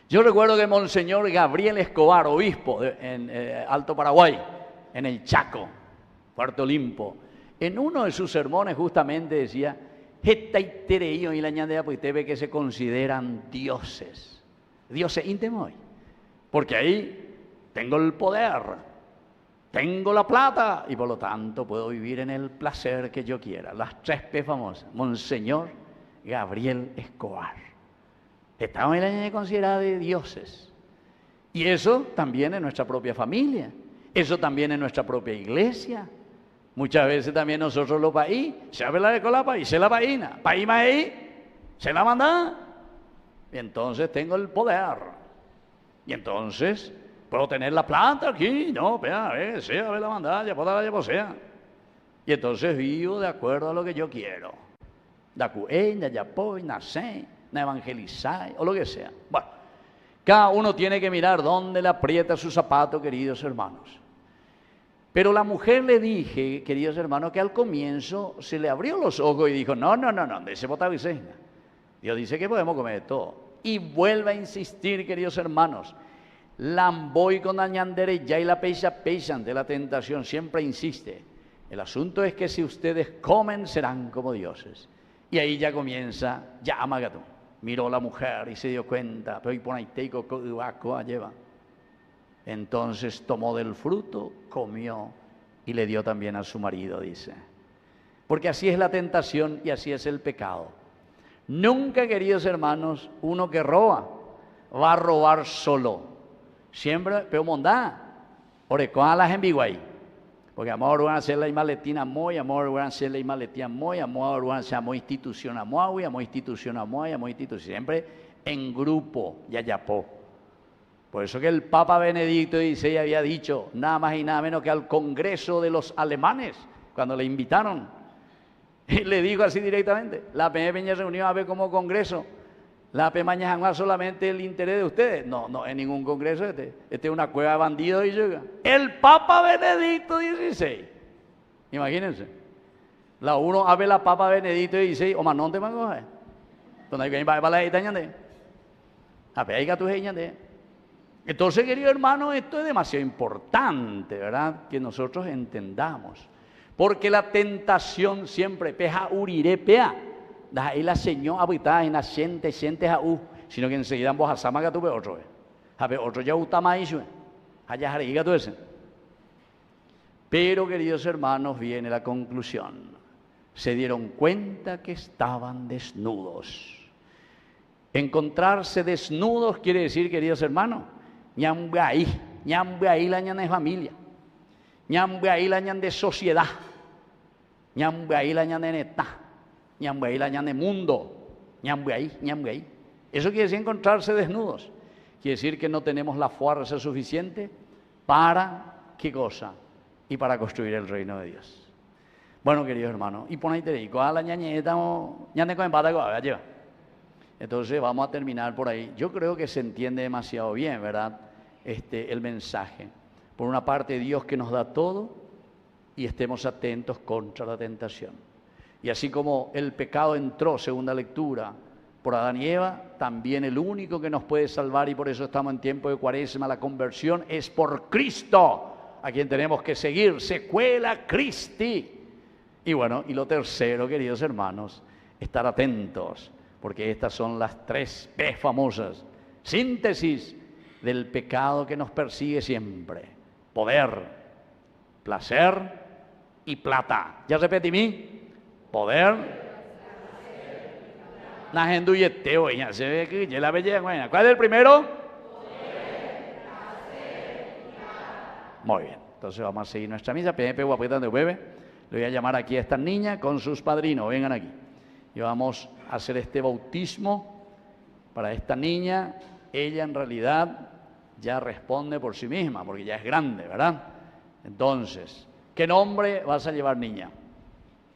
S3: Yo recuerdo que Monseñor Gabriel Escobar, obispo en Alto Paraguay, en el Chaco, Puerto Limpo, en uno de sus sermones justamente decía, y la ñandea pues te ve que se consideran dioses. Dioses íntimos. Porque ahí tengo el poder, tengo la plata y por lo tanto puedo vivir en el placer que yo quiera. Las 3 P famosas. Monseñor Gabriel Escobar. Estamos en la considerada de dioses. Y eso también en nuestra propia familia. Eso también en nuestra propia iglesia. Muchas veces también nosotros los país, se abre la colapa y se la paína. País más ahí, se la manda. Y entonces tengo el poder. Y entonces puedo tener la planta aquí, no, vea, sea, ve la mandalla, pueda sea. Y entonces vivo de acuerdo a lo que yo quiero. Da cueña, ya poy, nacé, na evangelizar, o lo que sea. Bueno, cada uno tiene que mirar dónde le aprieta su zapato, queridos hermanos. Pero la mujer le dije, queridos hermanos, que al comienzo se le abrió los ojos y dijo, no, de ese botaviseña. Dios dice que podemos comer de todo. Y vuelve a insistir, queridos hermanos, Lamboy con añandere ya y la peixa ante la tentación siempre insiste. El asunto es que si ustedes comen serán como dioses. Y ahí ya comienza, ya amagato. Miró la mujer y se dio cuenta, pero y por ahí lleva. Entonces tomó del fruto, comió y le dio también a su marido, dice. Porque así es la tentación y así es el pecado. Nunca, queridos hermanos, uno que roba va a robar solo. Siempre, pero mondá, orecoa las enviguay. Porque amor van a hacer la maletina muy, amor van a hacer la maletina muy, amor van a hacer institución muy, amor institución muy, amor institución. Siempre en grupo, yayapó. Por eso que el Papa Benedicto XVI había dicho, nada más y nada menos que al Congreso de los alemanes, cuando le invitaron, y le dijo así directamente, la Peña reunió a ver como Congreso. La Pemaña Januar solamente el interés de ustedes. No, en ningún congreso este es una cueva de bandidos y llega. El Papa Benedicto XVI. Imagínense. La uno abre la Papa Benedicto XVI, o más no te mangoja. Donde hay para la itañande. A ver, hay tu Entonces, querido hermano, esto es demasiado importante, ¿verdad? Que nosotros entendamos. Porque la tentación siempre, peja uriré, pea. Ahí la señora habitada en la gente a sino que enseguida vos a samaga tuve otro. A ver, otro ya gusta más eso. Allá jariga tú ese. Pero, queridos hermanos, viene la conclusión. Se dieron cuenta que estaban desnudos. Encontrarse desnudos quiere decir, queridos hermanos, ñambe ahí la ñan de familia, ñambe ahí la ñan de sociedad, ñambe ahí la ñan de neta. Ñambe ahí la ñan de mundo, ñambe ahí. Eso quiere decir encontrarse desnudos. Quiere decir que no tenemos la fuerza suficiente para, ¿qué cosa? Y para construir el reino de Dios. Bueno, queridos hermanos, y por ahí te digo, a la ñañeta, ñane con empate, lleva. Entonces vamos a terminar por ahí. Yo creo que se entiende demasiado bien, ¿verdad? El mensaje. Por una parte, Dios que nos da todo y estemos atentos contra la tentación. Y así como el pecado entró, segunda lectura, por Adán y Eva, también el único que nos puede salvar, y por eso estamos en tiempo de Cuaresma, la conversión es por Cristo, a quien tenemos que seguir, secuela Christi. Y bueno, y lo tercero, queridos hermanos, estar atentos, porque estas son las 3 P famosas, síntesis del pecado que nos persigue siempre: poder, placer y plata. Ya repetí mí, poder, la gente huyeteo, se ve que ya la belleza. ¿Cuál es el primero? Poder, placer y plata. Muy bien, entonces vamos a seguir nuestra misa. Le voy a llamar aquí a estas niñas con sus padrinos, vengan aquí. Y vamos a hacer este bautismo para esta niña. Ella en realidad ya responde por sí misma, porque ya es grande, ¿verdad? Entonces, ¿qué nombre vas a llevar, niña?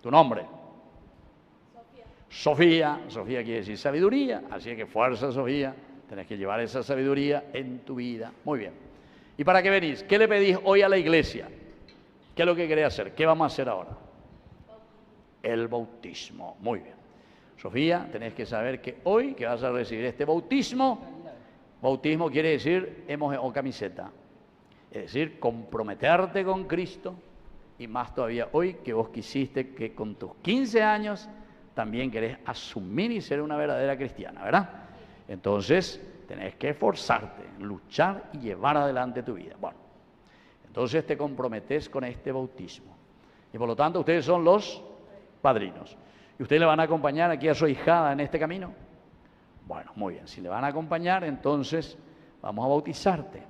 S3: ¿Tu nombre? Sofía. Sofía quiere decir sabiduría, así que fuerza, Sofía. Tenés que llevar esa sabiduría en tu vida. Muy bien. ¿Y para qué venís? ¿Qué le pedís hoy a la iglesia? ¿Qué es lo que querés hacer? ¿Qué vamos a hacer ahora? El bautismo. Muy bien. Sofía, tenés que saber que hoy que vas a recibir este bautismo quiere decir o camiseta. Es decir, comprometerte con Cristo, y más todavía hoy que vos quisiste que con tus 15 años también querés asumir y ser una verdadera cristiana, ¿verdad? Entonces, tenés que esforzarte, luchar y llevar adelante tu vida. Bueno, entonces te comprometés con este bautismo. Y por lo tanto, ustedes son los padrinos. ¿Y ustedes le van a acompañar aquí a su ahijada en este camino? Bueno, muy bien. Si le van a acompañar, entonces vamos a bautizarte.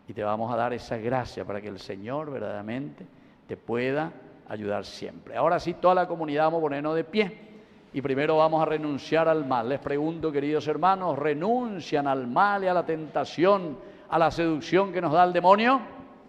S3: Y te vamos a dar esa gracia para que el Señor verdaderamente te pueda ayudar siempre. Ahora sí, toda la comunidad vamos a ponernos de pie. Y primero vamos a renunciar al mal. Les pregunto, queridos hermanos, ¿renuncian al mal y a la tentación, a la seducción que nos da el demonio?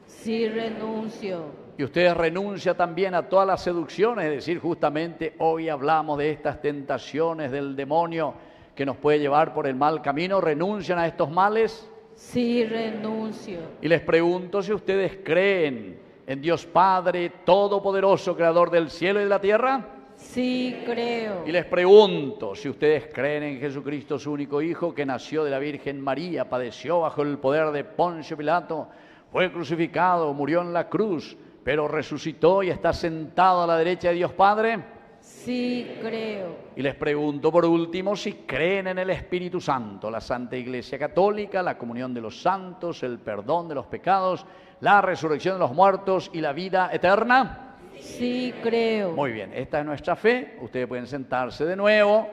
S2: Sí, renuncio.
S3: Y ustedes renuncian también a todas las seducciones, es decir, justamente hoy hablamos de estas tentaciones del demonio que nos puede llevar por el mal camino. ¿Renuncian a estos males?
S2: Sí, renuncio.
S3: Y les pregunto si ustedes creen en Dios Padre Todopoderoso, Creador del cielo y de la tierra.
S2: Sí, creo.
S3: Y les pregunto si ustedes creen en Jesucristo, su único Hijo, que nació de la Virgen María, padeció bajo el poder de Poncio Pilato, fue crucificado, murió en la cruz, pero resucitó y está sentado a la derecha de Dios Padre.
S2: Sí, creo.
S3: Y les pregunto por último si creen en el Espíritu Santo, la Santa Iglesia Católica, la comunión de los santos, el perdón de los pecados, la resurrección de los muertos y la vida eterna.
S2: Sí, creo.
S3: Muy bien, esta es nuestra fe. Ustedes pueden sentarse de nuevo.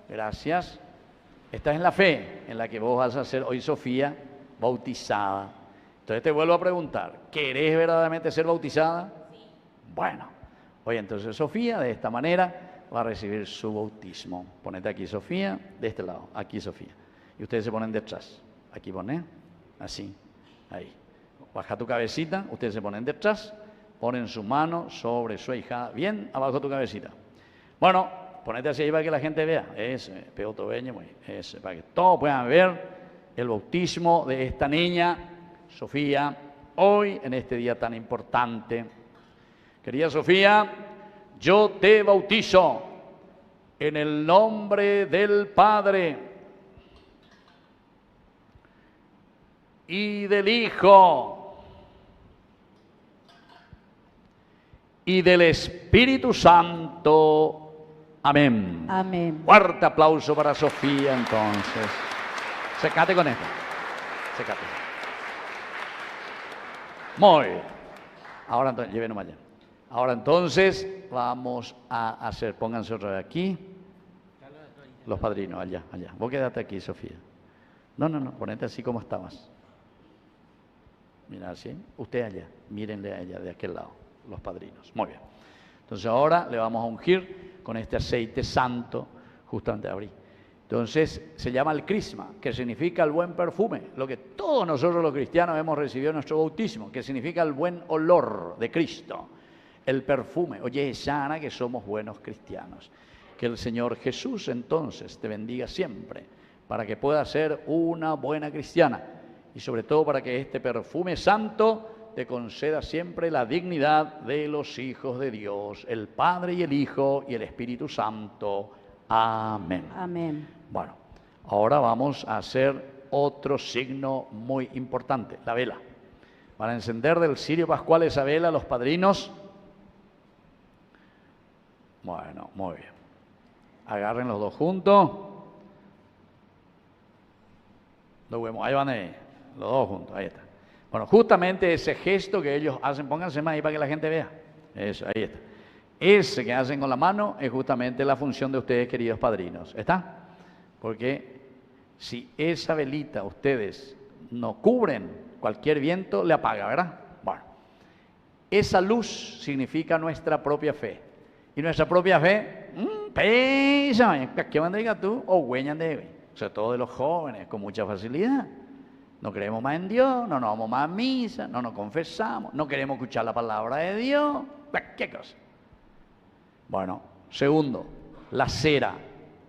S3: Gracias. Esta es la fe en la que vos vas a ser hoy, Sofía, bautizada. Entonces te vuelvo a preguntar, ¿querés verdaderamente ser bautizada? Sí. Bueno, oye, entonces Sofía de esta manera va a recibir su bautismo. Ponete aquí, Sofía, de este lado, aquí, Sofía. Y ustedes se ponen detrás. Aquí ponen, así, ahí. Baja tu cabecita, ustedes se ponen detrás, ponen su mano sobre su ahijada, bien abajo tu cabecita. Bueno, ponete así ahí para que la gente vea. Eso, peotobeño, eso, para que todos puedan ver el bautismo de esta niña, Sofía, hoy en este día tan importante. Querida Sofía, yo te bautizo en el nombre del Padre y del Hijo y del Espíritu Santo. Amén.
S2: Amén.
S3: Fuerte aplauso para Sofía, entonces. Sécate con esto. Sécate. Muy bien. Ahora entonces, llévenos allá. Ahora entonces vamos a hacer, pónganse otra vez aquí. Los padrinos, allá, allá. Vos quédate aquí, Sofía. No, ponete así como estabas. Mira así. Usted allá, mírenle a ella de aquel lado, los padrinos. Muy bien. Entonces ahora le vamos a ungir con este aceite santo, justamente a abrir. Entonces se llama el crisma, que significa el buen perfume, lo que todos nosotros los cristianos hemos recibido en nuestro bautismo, que significa el buen olor de Cristo, el perfume. Oye, sana que somos buenos cristianos. Que el Señor Jesús entonces te bendiga siempre, para que puedas ser una buena cristiana y sobre todo para que este perfume santo te conceda siempre la dignidad de los hijos de Dios, el Padre y el Hijo y el Espíritu Santo. Amén.
S2: Amén.
S3: Bueno, ahora vamos a hacer otro signo muy importante, la vela. Van a encender del cirio pascual esa vela los padrinos. Bueno, muy bien. Agarren los dos juntos. Ahí van los dos juntos, ahí está. Bueno, justamente ese gesto que ellos hacen, pónganse más ahí para que la gente vea. Eso, ahí está. Ese que hacen con la mano es justamente la función de ustedes, queridos padrinos. ¿Está? Porque si esa velita ustedes no cubren, cualquier viento le apaga, ¿verdad? Bueno, esa luz significa nuestra propia fe. Y nuestra propia fe, ¿qué van a decir tú? O hueñan de, sobre todo de los jóvenes, con mucha facilidad. No creemos más en Dios, no nos vamos más a misa, no nos confesamos, no queremos escuchar la palabra de Dios. ¿Qué cosa? Bueno, segundo, la cera,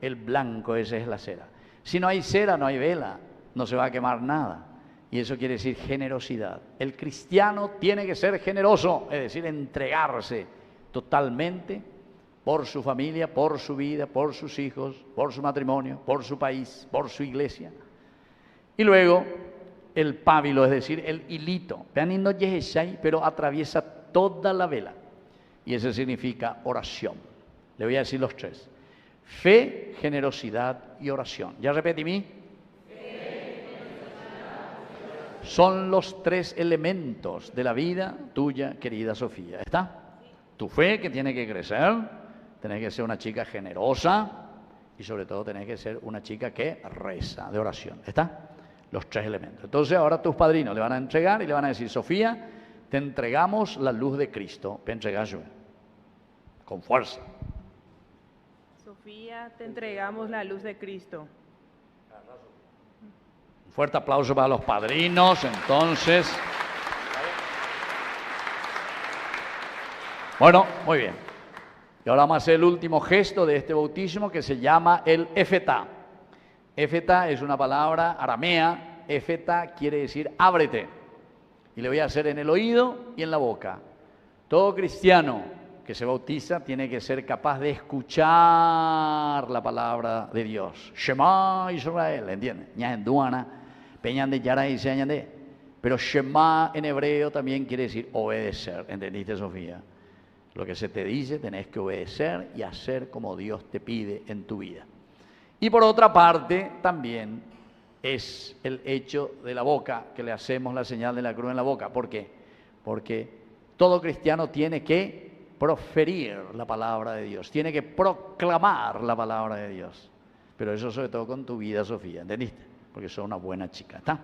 S3: el blanco ese es la cera. Si no hay cera, no hay vela, no se va a quemar nada. Y eso quiere decir generosidad. El cristiano tiene que ser generoso, es decir, entregarse totalmente por su familia, por su vida, por sus hijos, por su matrimonio, por su país, por su iglesia. Y luego el pábilo, es decir, el hilito, pero atraviesa toda la vela. Y eso significa oración. Le voy a decir los tres. Fe, generosidad y oración. ¿Ya repetí mí? Son los tres elementos de la vida tuya, querida Sofía. ¿Está? Tu fe, que tiene que crecer, tenés que ser una chica generosa y sobre todo tenés que ser una chica que reza, de oración. ¿Está? Los tres elementos. Entonces ahora tus padrinos le van a entregar y le van a decir: Sofía, te entregamos la luz de Cristo. Te entregas con fuerza.
S7: Sofía, te entregamos la luz de Cristo.
S3: Un fuerte aplauso para los padrinos, entonces. Bueno, muy bien. Y ahora vamos a hacer el último gesto de este bautismo que se llama el efetá. Efetá es una palabra aramea. Efetá quiere decir ábrete. Y le voy a hacer en el oído y en la boca. Todo cristiano que se bautiza tiene que ser capaz de escuchar la palabra de Dios. Shema Israel, ¿entiendes? Pero Shema en hebreo también quiere decir obedecer. ¿Entendiste, Sofía? Lo que se te dice tenés que obedecer y hacer como Dios te pide en tu vida. Y por otra parte también es el hecho de la boca, que le hacemos la señal de la cruz en la boca. ¿Por qué? Porque todo cristiano tiene que proferir la palabra de Dios, tiene que proclamar la palabra de Dios. Pero eso sobre todo con tu vida, Sofía, ¿entendiste? Porque sos una buena chica, ¿está?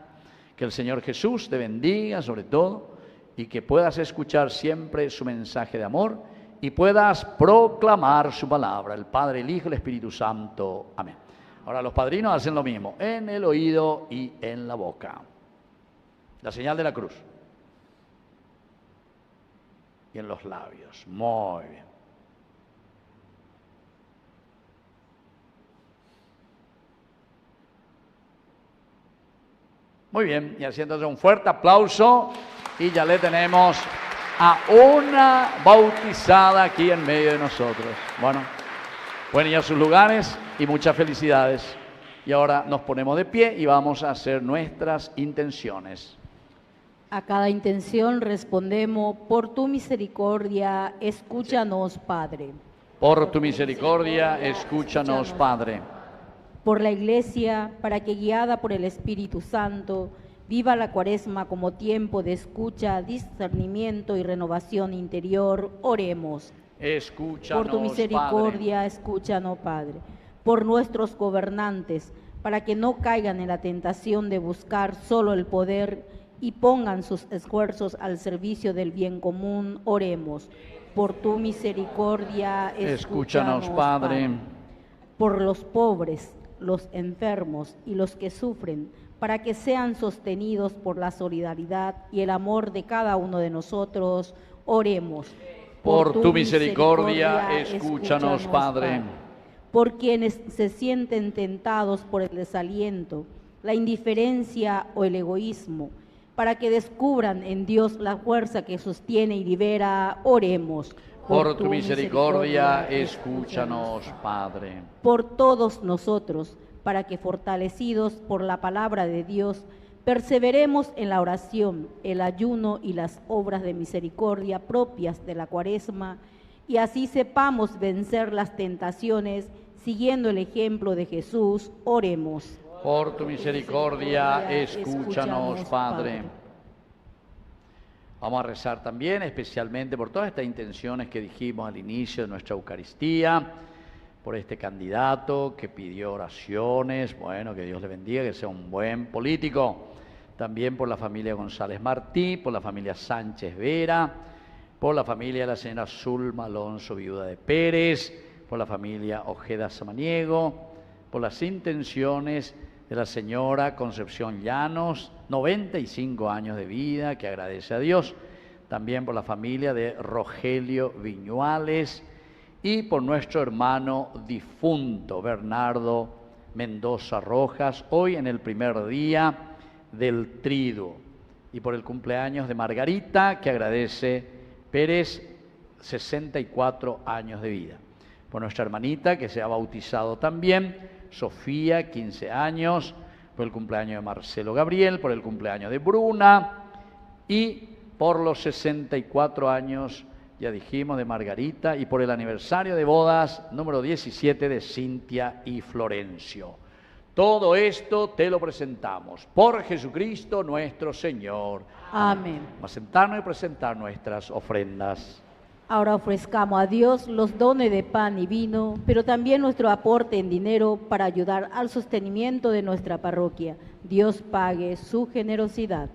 S3: Que el Señor Jesús te bendiga sobre todo y que puedas escuchar siempre su mensaje de amor y puedas proclamar su palabra, el Padre, el Hijo, el Espíritu Santo. Amén. Ahora los padrinos hacen lo mismo, en el oído y en la boca. La señal de la cruz. Y en los labios. Muy bien. Muy bien, y haciéndose un fuerte aplauso, y ya le tenemos a una bautizada aquí en medio de nosotros. Bueno, pueden ir a sus lugares y muchas felicidades. Y ahora nos ponemos de pie y vamos a hacer nuestras intenciones.
S2: A cada intención respondemos: por tu misericordia, escúchanos, Padre.
S3: Por tu misericordia, escúchanos, Padre.
S2: Por la Iglesia, para que guiada por el Espíritu Santo, viva la Cuaresma como tiempo de escucha, discernimiento y renovación interior, oremos.
S3: Escúchanos,
S2: por tu misericordia,
S3: Padre.
S2: Escúchanos, Padre. Por nuestros gobernantes, para que no caigan en la tentación de buscar solo el poder y pongan sus esfuerzos al servicio del bien común, oremos. Por tu misericordia,
S3: escúchanos, Padre.
S2: Por los pobres, los enfermos y los que sufren, para que sean sostenidos por la solidaridad y el amor de cada uno de nosotros, oremos.
S3: Por tu misericordia, escúchanos, Padre.
S2: Por quienes se sienten tentados por el desaliento, la indiferencia o el egoísmo, para que descubran en Dios la fuerza que sostiene y libera, oremos.
S3: Por tu misericordia, escúchanos, Padre.
S2: Por todos nosotros, para que, fortalecidos por la palabra de Dios, perseveremos en la oración, el ayuno y las obras de misericordia propias de la Cuaresma, y así sepamos vencer las tentaciones, siguiendo el ejemplo de Jesús. Oremos.
S3: Por tu misericordia, escúchanos, Padre. Vamos a rezar también especialmente por todas estas intenciones que dijimos al inicio de nuestra Eucaristía, por este candidato que pidió oraciones, bueno, que Dios le bendiga, que sea un buen político. También por la familia González Martí, por la familia Sánchez Vera, por la familia de la señora Zulma Alonso, viuda de Pérez, por la familia Ojeda Samaniego, por las intenciones de la señora Concepción Llanos, 95 años de vida, que agradece a Dios. También por la familia de Rogelio Viñuales y por nuestro hermano difunto Bernardo Mendoza Rojas, hoy en el primer día del Triduo. Y por el cumpleaños de Margarita, que agradece Pérez, 64 años de vida. Por nuestra hermanita, que se ha bautizado también, Sofía, 15 años, por el cumpleaños de Marcelo Gabriel, por el cumpleaños de Bruna y por los 64 años, ya dijimos, de Margarita, y por el aniversario de bodas número 17 de Cintia y Florencio. Todo esto te lo presentamos por Jesucristo nuestro Señor.
S2: Amén.
S3: Vamos a sentarnos y presentar nuestras ofrendas.
S2: Ahora ofrezcamos a Dios los dones de pan y vino, pero también nuestro aporte en dinero para ayudar al sostenimiento de nuestra parroquia. Dios pague su generosidad.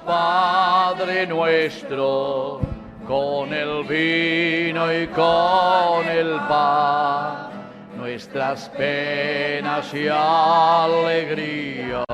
S3: Padre nuestro, con el vino y con el pan, nuestras penas y alegría,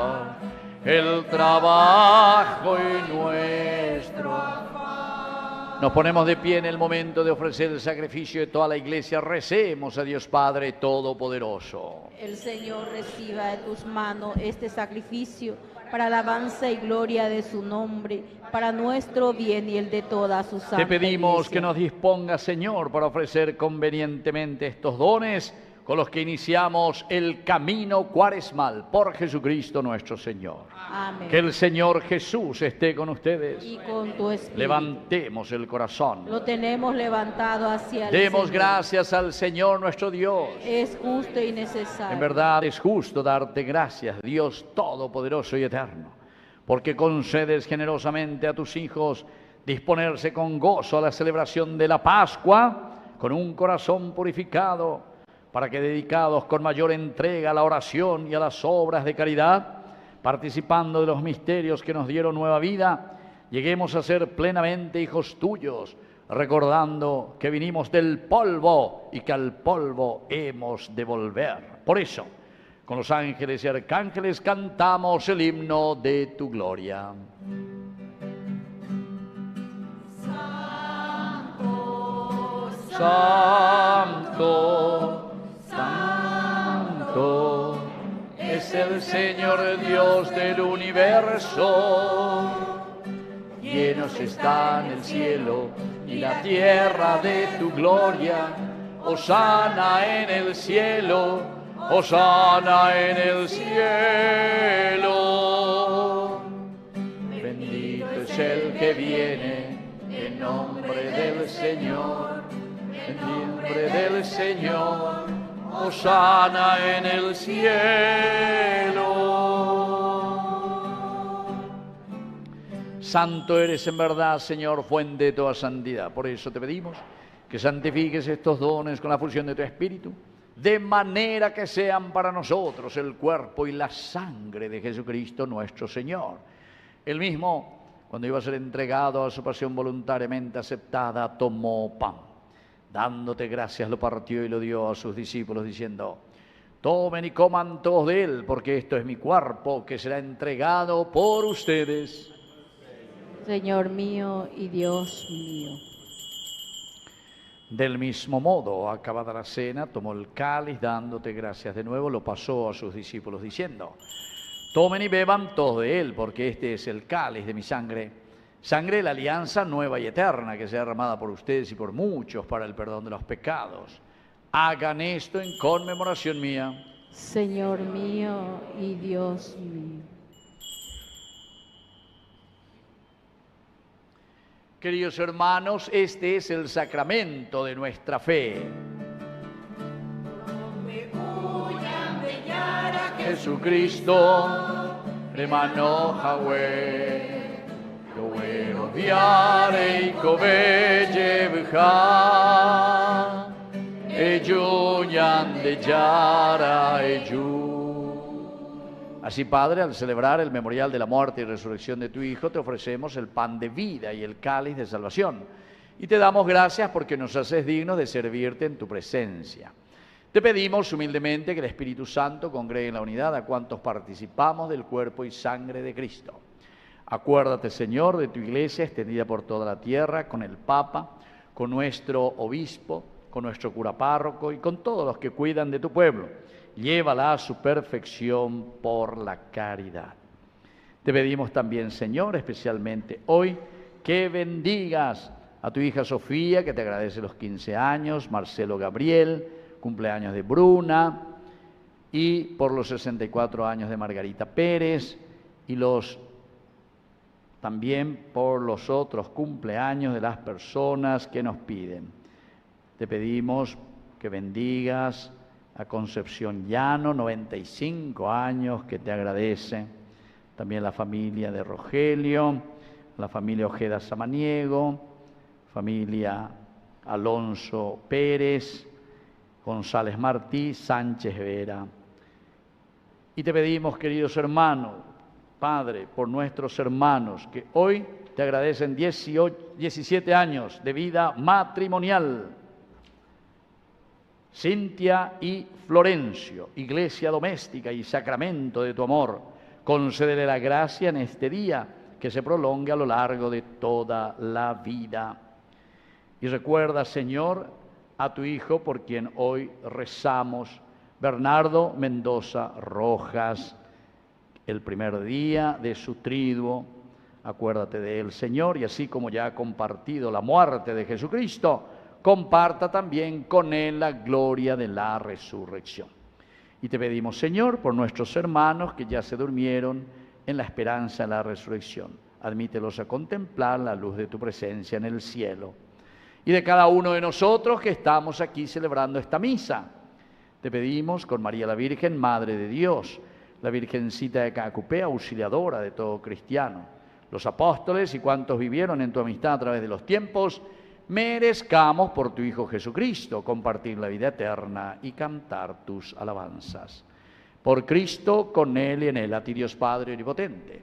S3: el trabajo y nuestro afán. Nos ponemos de pie en el momento de ofrecer el sacrificio de toda la iglesia. Recemos a Dios Padre Todopoderoso.
S2: El Señor reciba de tus manos este sacrificio para alabanza y gloria de su nombre, para nuestro bien y el de toda su santa
S3: Te pedimos
S2: iglesia.
S3: que nos disponga, Señor, para ofrecer convenientemente estos dones con los que iniciamos el camino cuaresmal por Jesucristo nuestro Señor.
S2: Amén.
S3: Que el Señor Jesús esté con ustedes.
S2: Y con tu espíritu.
S3: Levantemos el corazón.
S2: Lo tenemos levantado hacia el
S3: Demos
S2: Señor.
S3: gracias al Señor nuestro Dios.
S2: Es justo y necesario.
S3: En verdad es justo darte gracias, Dios Todopoderoso y Eterno, porque concedes generosamente a tus hijos disponerse con gozo a la celebración de la Pascua, con un corazón purificado, para que, dedicados con mayor entrega a la oración y a las obras de caridad, participando de los misterios que nos dieron nueva vida, lleguemos a ser plenamente hijos tuyos, recordando que vinimos del polvo y que al polvo hemos de volver. Por eso, con los ángeles y arcángeles cantamos el himno de tu gloria.
S4: Santo,
S3: Santo, Santo, es es el Señor Dios del universo. Llenos están el cielo y la tierra de tu gloria. Hosana en el cielo, hosana en el cielo. Bendito es el que viene en nombre del Señor, en nombre del Señor, hosana en el cielo. Santo eres en verdad, Señor, fuente de toda santidad. Por eso te pedimos que santifiques estos dones con la fusión de tu Espíritu, de manera que sean para nosotros el cuerpo y la sangre de Jesucristo nuestro Señor. Él mismo, cuando iba a ser entregado a su pasión voluntariamente aceptada, tomó pan. Dándote gracias, lo partió y lo dio a sus discípulos, diciendo: tomen y coman todos de él, porque esto es mi cuerpo, que será entregado por ustedes.
S2: Señor mío y Dios mío.
S3: Del mismo modo, acabada la cena, tomó el cáliz, dándote gracias de nuevo, lo pasó a sus discípulos, diciendo: tomen y beban todos de él, porque este es el cáliz de mi sangre, sangre de la alianza nueva y eterna, que será derramada por ustedes y por muchos para el perdón de los pecados. Hagan esto en conmemoración mía.
S2: Señor mío y Dios mío.
S3: Queridos hermanos, este es el sacramento de nuestra fe. Jesucristo, remano Yahweh, Yahweh odiare y coveye bja, eyuñan de yara eyu. Así, Padre, al celebrar el memorial de la muerte y resurrección de tu Hijo, te ofrecemos el pan de vida y el cáliz de salvación. Y te damos gracias porque nos haces dignos de servirte en tu presencia. Te pedimos humildemente que el Espíritu Santo congregue en la unidad a cuantos participamos del cuerpo y sangre de Cristo. Acuérdate, Señor, de tu iglesia extendida por toda la tierra, con el Papa, con nuestro obispo, con nuestro cura párroco y con todos los que cuidan de tu pueblo. Llévala a su perfección por la caridad. Te pedimos también, Señor, especialmente hoy, que bendigas a tu hija Sofía, que te agradece los 15 años, Marcelo Gabriel, cumpleaños de Bruna, y por los 64 años de Margarita Pérez, y también por los otros cumpleaños de las personas que nos piden. Te pedimos que bendigas a Concepción Llano, 95 años, que te agradece. También la familia de Rogelio, la familia Ojeda Samaniego, familia Alonso Pérez, González Martí, Sánchez Vera. Y te pedimos, queridos hermanos, Padre, por nuestros hermanos que hoy te agradecen 17 años de vida matrimonial. Cintia y Florencio, iglesia doméstica y sacramento de tu amor, concédele la gracia en este día que se prolongue a lo largo de toda la vida. Y recuerda, Señor, a tu Hijo por quien hoy rezamos, Bernardo Mendoza Rojas, el primer día de su triduo. Acuérdate de él, Señor, y así como ya ha compartido la muerte de Jesucristo, comparta también con él la gloria de la resurrección. Y te pedimos, Señor, por nuestros hermanos que ya se durmieron en la esperanza de la resurrección. Admítelos a contemplar la luz de tu presencia en el cielo. Y de cada uno de nosotros que estamos aquí celebrando esta misa, te pedimos con María la Virgen, Madre de Dios, la Virgencita de Cacupé, auxiliadora de todo cristiano, los apóstoles y cuantos vivieron en tu amistad a través de los tiempos, merezcamos por tu Hijo Jesucristo compartir la vida eterna y cantar tus alabanzas. Por Cristo, con Él y en Él, a ti Dios Padre omnipotente,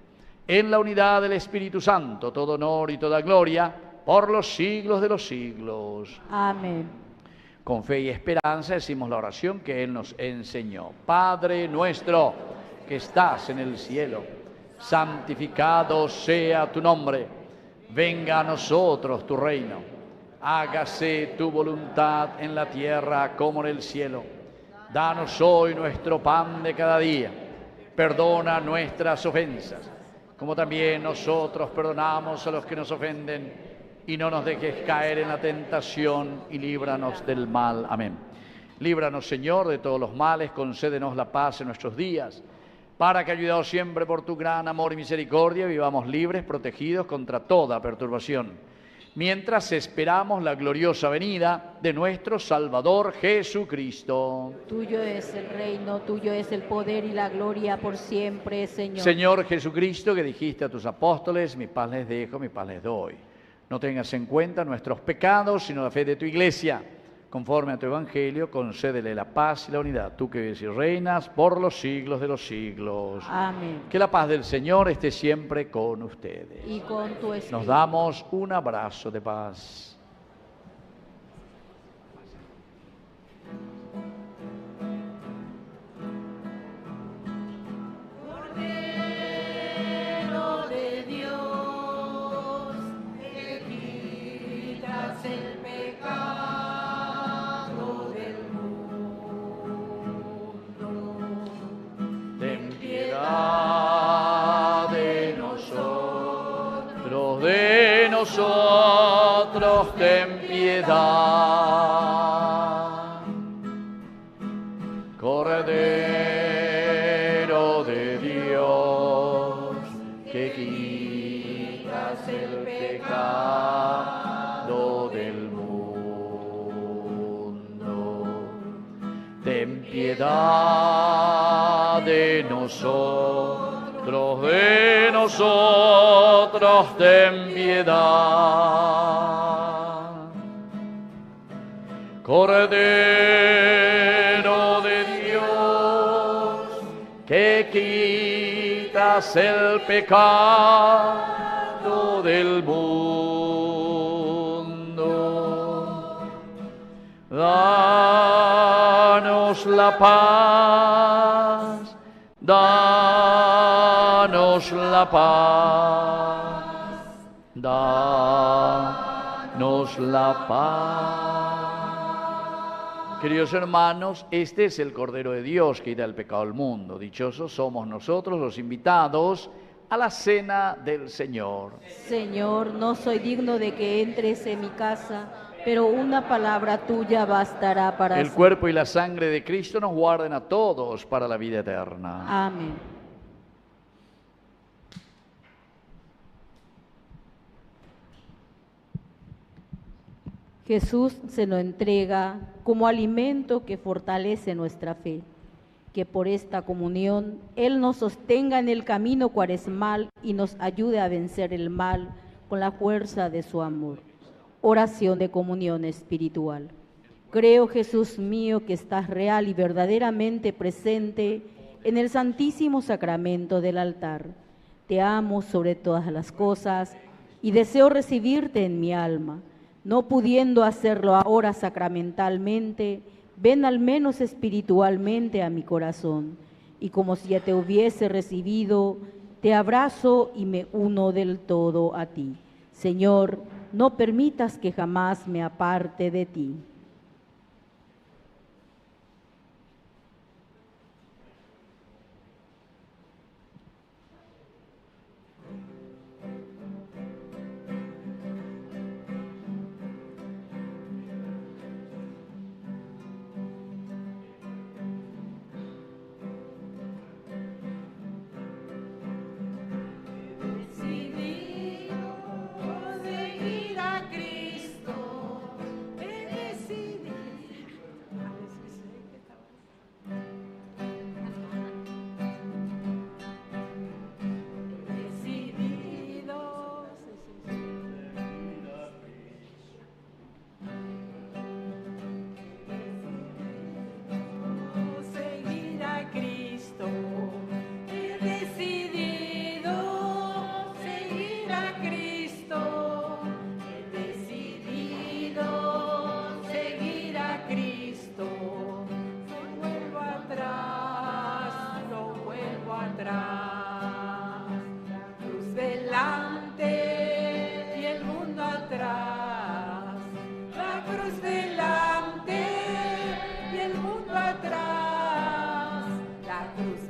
S3: en la unidad del Espíritu Santo, todo honor y toda gloria, por los siglos de los siglos.
S2: Amén.
S3: Con fe y esperanza decimos la oración que Él nos enseñó. Padre nuestro, que estás en el cielo, santificado sea tu nombre. Venga a nosotros tu reino. Hágase tu voluntad en la tierra como en el cielo. Danos hoy nuestro pan de cada día. Perdona nuestras ofensas, como también nosotros perdonamos a los que nos ofenden, y no nos dejes caer en la tentación, y líbranos del mal. Amén. Líbranos, Señor, de todos los males, concédenos la paz en nuestros días, para que, ayudados siempre por tu gran amor y misericordia, vivamos libres, protegidos contra toda perturbación, mientras esperamos la gloriosa venida de nuestro Salvador Jesucristo.
S2: Tuyo es el reino, tuyo es el poder y la gloria por siempre, Señor.
S3: Señor Jesucristo, que dijiste a tus apóstoles, mi paz les dejo, mi paz les doy. No tengas en cuenta nuestros pecados, sino la fe de tu Iglesia. Conforme a tu Evangelio, concédele la paz y la unidad, tú que vives y reinas por los siglos de los siglos.
S2: Amén.
S3: Que la paz del Señor esté siempre con ustedes.
S2: Y con tu espíritu.
S3: Nos damos un abrazo de paz.
S8: Cordero de Dios, que quitas el pecado del mundo,
S3: Ten piedad de nosotros, ten piedad. Cordero de Dios, que quitas el pecado del mundo, ten piedad de nosotros, ten piedad. Cordero de Dios, que quitas el pecado del mundo, danos la paz, danos la paz, danos la paz. Queridos hermanos, este es el Cordero de Dios que quita el pecado del mundo. Dichosos somos nosotros los invitados a la cena del Señor.
S2: Señor, no soy digno de que entres en mi casa, pero una palabra tuya bastará para
S3: El cuerpo y la sangre de Cristo nos guarden a todos para la vida eterna.
S2: Amén. Jesús se nos entrega como alimento que fortalece nuestra fe. Que por esta comunión Él nos sostenga en el camino cuaresmal y nos ayude a vencer el mal con la fuerza de su amor. Oración de comunión espiritual. Creo, Jesús mío, que estás real y verdaderamente presente en el Santísimo Sacramento del altar. Te amo sobre todas las cosas y deseo recibirte en mi alma. No pudiendo hacerlo ahora sacramentalmente, ven al menos espiritualmente a mi corazón, y como si ya te hubiese recibido, te abrazo y me uno del todo a ti. Señor, no permitas que jamás me aparte de ti.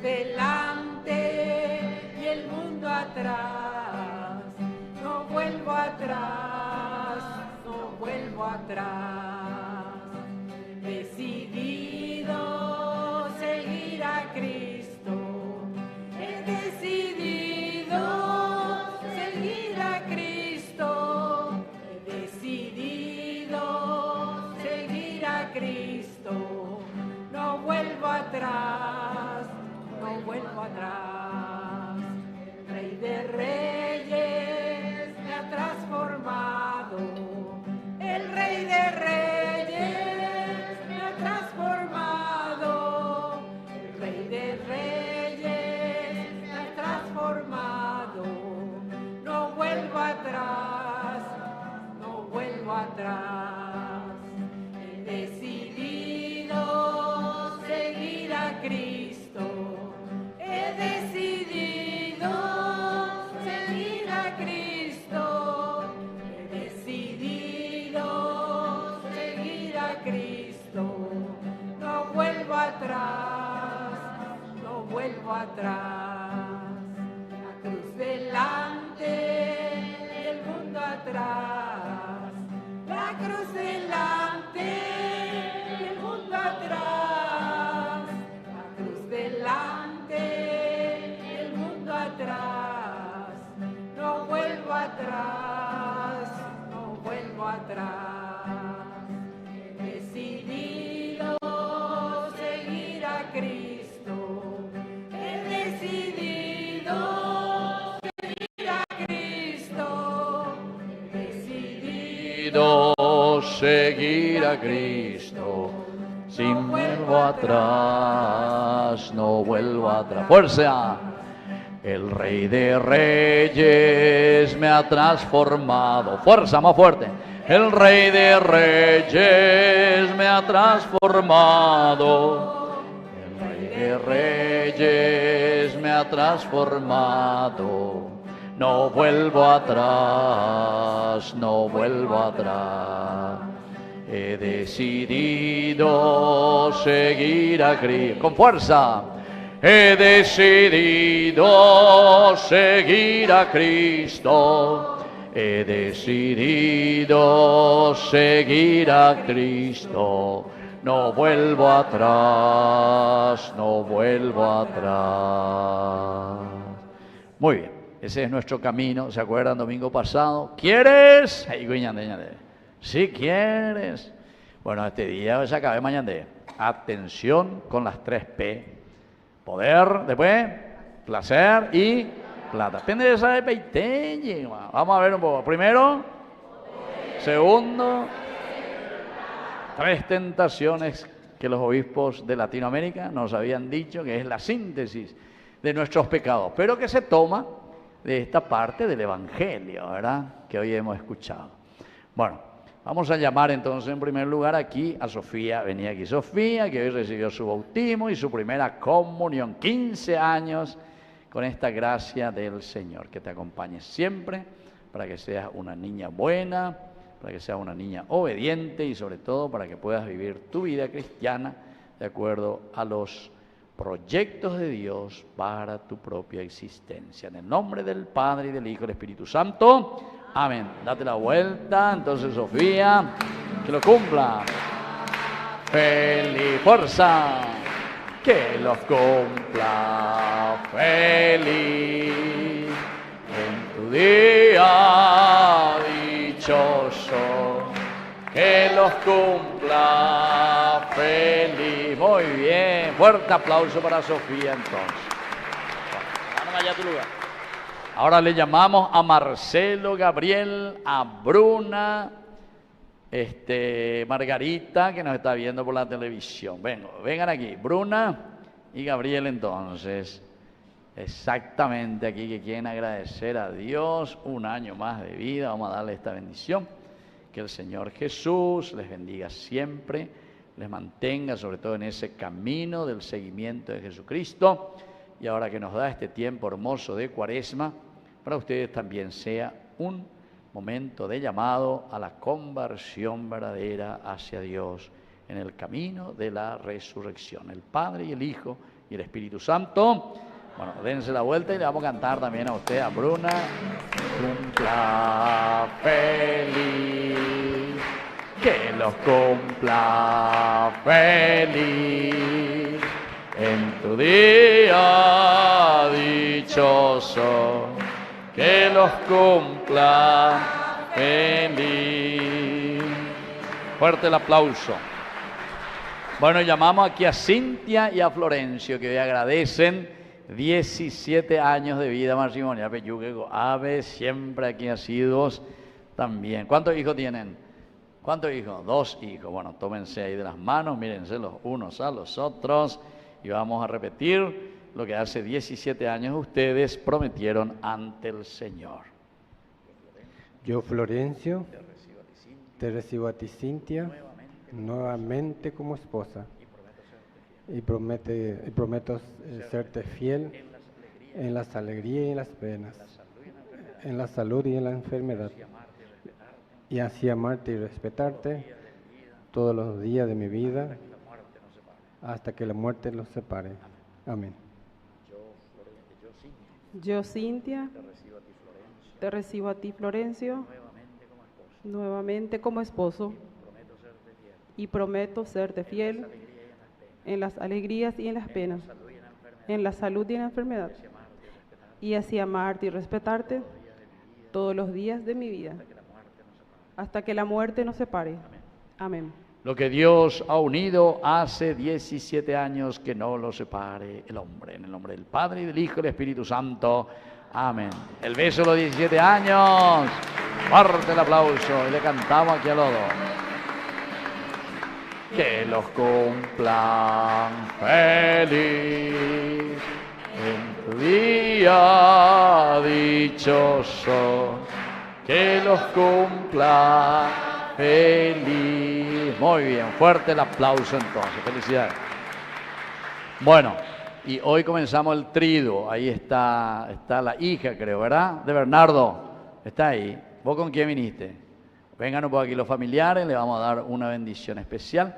S8: delante atrás, no vuelvo atrás. Decidido seguir a Cristo, he decidido seguir a Cristo, he decidido seguir a Cristo, no vuelvo atrás, no vuelvo atrás. El Rey de Reyes me ha transformado, el Rey de Reyes me ha transformado, el Rey de Reyes me ha transformado, no vuelvo atrás, no vuelvo atrás. He decidido seguir a Cristo, he decidido seguir a Cristo, he decidido seguir a Cristo, no vuelvo atrás, no vuelvo atrás. La cruz delante y el mundo atrás, la cruz delante y el mundo atrás, la cruz delante y el mundo atrás, no vuelvo atrás, no vuelvo atrás. He decidido seguir a Cristo, he decidido seguir a Cristo, he decidido
S3: seguir a Cristo, sin vuelvo atrás, no vuelvo atrás. ¡Fuerza! El Rey de Reyes me ha transformado. ¡Fuerza, más fuerte! El Rey de Reyes me ha transformado. El Rey de Reyes me ha transformado. No vuelvo atrás, no vuelvo atrás. He decidido seguir a Cristo. Con fuerza. He decidido seguir a Cristo. He decidido seguir a Cristo. No vuelvo atrás, no vuelvo atrás. Muy bien, ese es nuestro camino. ¿Se acuerdan domingo pasado? ¿Quieres? Si quieres. Bueno, este día se acabé mañana. Atención con las 3 P. Poder, después, placer y plata. Depende de esa de peiteñe. Vamos a ver un poco. Primero, segundo, 3 tentaciones que los obispos de Latinoamérica nos habían dicho que es la síntesis de nuestros pecados, pero que se toma de esta parte del Evangelio, ¿verdad? Que hoy hemos escuchado. Bueno, vamos a llamar entonces en primer lugar aquí a Sofía. Venía aquí Sofía, que hoy recibió su bautismo y su primera comunión. 15 años con esta gracia del Señor. Que te acompañe siempre para que seas una niña buena, para que seas una niña obediente y sobre todo para que puedas vivir tu vida cristiana de acuerdo a los proyectos de Dios para tu propia existencia. En el nombre del Padre y del Hijo y del Espíritu Santo. Amén. Date la vuelta, entonces Sofía, que lo cumpla. Feliz, fuerza, que los cumpla feliz en tu día dichoso, que los cumpla feliz. Muy bien, fuerte aplauso para Sofía entonces. Bueno, allá a tu lugar. Ahora le llamamos a Marcelo, Gabriel, a Bruna, Margarita, que nos está viendo por la televisión. Vengan aquí, Bruna y Gabriel entonces. Exactamente aquí que quieren agradecer a Dios un año más de vida. Vamos a darle esta bendición. Que el Señor Jesús les bendiga siempre, les mantenga sobre todo en ese camino del seguimiento de Jesucristo. Y ahora que nos da este tiempo hermoso de Cuaresma, para ustedes también sea un momento de llamado a la conversión verdadera hacia Dios en el camino de la resurrección. El Padre y el Hijo y el Espíritu Santo Bueno, dense la vuelta y le vamos a cantar también a usted, a Bruna. Cumpla feliz, que los cumpla feliz en tu día dichoso, que los cumpla feliz. Fuerte el aplauso. Bueno, llamamos aquí a Cintia y a Florencio, que hoy agradecen 17 años de vida matrimonial. Ave, siempre aquí asiduos también. ¿Cuántos hijos tienen? ¿Cuántos hijos? 2 hijos. Bueno, tómense ahí de las manos, mírense los unos a los otros y vamos a repetir lo que hace 17 años ustedes prometieron ante el Señor.
S9: Yo, Florencio, te recibo a ti, Cintia, nuevamente como esposa y prometo serte fiel en las alegrías y en las penas, en la salud y en la enfermedad, y así amarte y respetarte todos los días de mi vida hasta que la muerte nos separe. Amén.
S7: Yo, Cintia, te recibo a ti, Florencio, nuevamente como esposo, y prometo serte fiel en las alegrías y en las penas, en la salud y en la enfermedad, y así amarte y respetarte todos los días de mi vida, hasta que la muerte nos separe. Amén.
S3: Lo que Dios ha unido hace 17 años, que no lo separe el hombre. En el nombre del Padre, y del Hijo y del Espíritu Santo. Amén. El beso de los 17 años. Fuerte el aplauso. Y le cantamos aquí a los dos. Que los cumplan feliz en tu día dichoso. Que los cumplan feliz. Muy bien, fuerte el aplauso entonces. Felicidades. Bueno, y hoy comenzamos el triduo. Ahí está la hija, creo, ¿verdad? De Bernardo. Está ahí. ¿Vos con quién viniste? Vengan un poco aquí los familiares, le vamos a dar una bendición especial.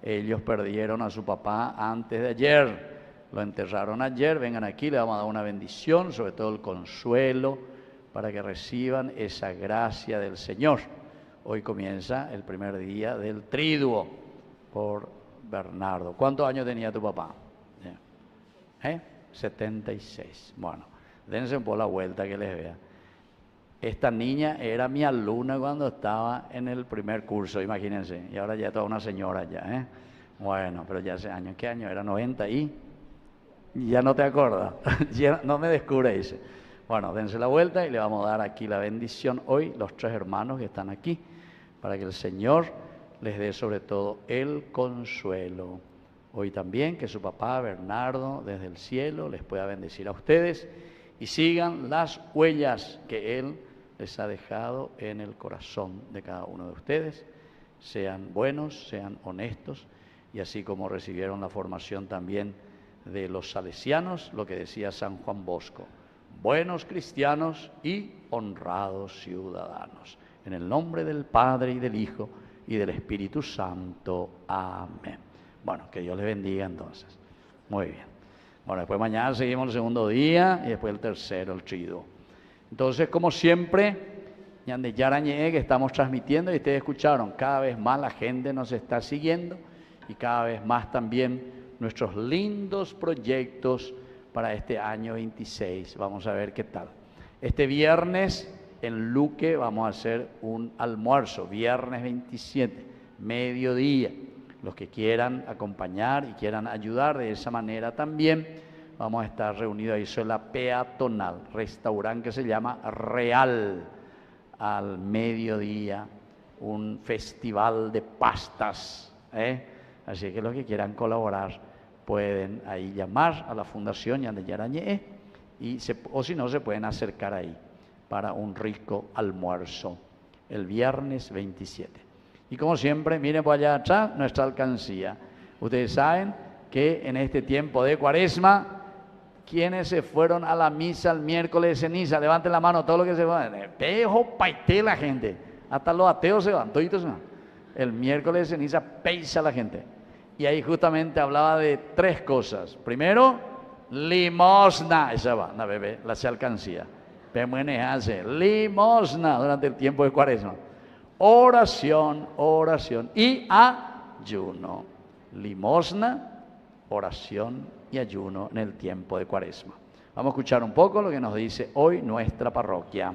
S3: Ellos perdieron a su papá antes de ayer. Lo enterraron ayer. Vengan aquí, le vamos a dar una bendición, sobre todo el consuelo, para que reciban esa gracia del Señor. Hoy comienza el primer día del triduo por Bernardo. ¿Cuántos años tenía tu papá? 76. Bueno, dense un poco la vuelta que les vea. Esta niña era mi alumna cuando estaba en el primer curso, imagínense. Y ahora ya es toda una señora ya, Bueno, pero ya hace años. ¿Qué año era? 90 y ya no te acuerdas. Ya no me descubre, dice. Bueno, dense la vuelta y le vamos a dar aquí la bendición hoy, los 3 hermanos que están aquí, para que el Señor les dé sobre todo el consuelo. Hoy también que su papá Bernardo desde el cielo les pueda bendecir a ustedes y sigan las huellas que Él les ha dejado en el corazón de cada uno de ustedes. Sean buenos, sean honestos, y así como recibieron la formación también de los salesianos, lo que decía San Juan Bosco: buenos cristianos y honrados ciudadanos. En el nombre del Padre y del Hijo y del Espíritu Santo. Amén. Bueno, que Dios les bendiga entonces. Muy bien. Bueno, después mañana seguimos el segundo día y después el tercero, el triduo. Entonces, como siempre, Ñande Yarañé, que estamos transmitiendo, y ustedes escucharon, cada vez más la gente nos está siguiendo y cada vez más también nuestros lindos proyectos para este año 26. Vamos a ver qué tal. Este viernes en Luque vamos a hacer un almuerzo, viernes 27, mediodía. Los que quieran acompañar y quieran ayudar de esa manera también, vamos a estar reunidos ahí en la peatonal, restaurante que se llama Real, al mediodía, un festival de pastas, Así que los que quieran colaborar pueden ahí llamar a la Fundación Ñande Yarañé o si no, se pueden acercar ahí para un rico almuerzo el viernes 27. Y como siempre, miren por allá atrás nuestra alcancía. Ustedes saben que en este tiempo de Cuaresma, ¿quiénes se fueron a la misa el miércoles de ceniza? Levanten la mano todos los que se van. Pejo, paité la gente. Hasta los ateos se van, toditos se van. El miércoles de ceniza peisa la gente. Y ahí justamente hablaba de 3 cosas. Primero, limosna, esa va, na bebé, la se alcancía. Pemuene hace limosna durante el tiempo de Cuaresma. Oración, oración y ayuno. Limosna, oración y ayuno en el tiempo de Cuaresma. Vamos a escuchar un poco lo que nos dice hoy nuestra parroquia.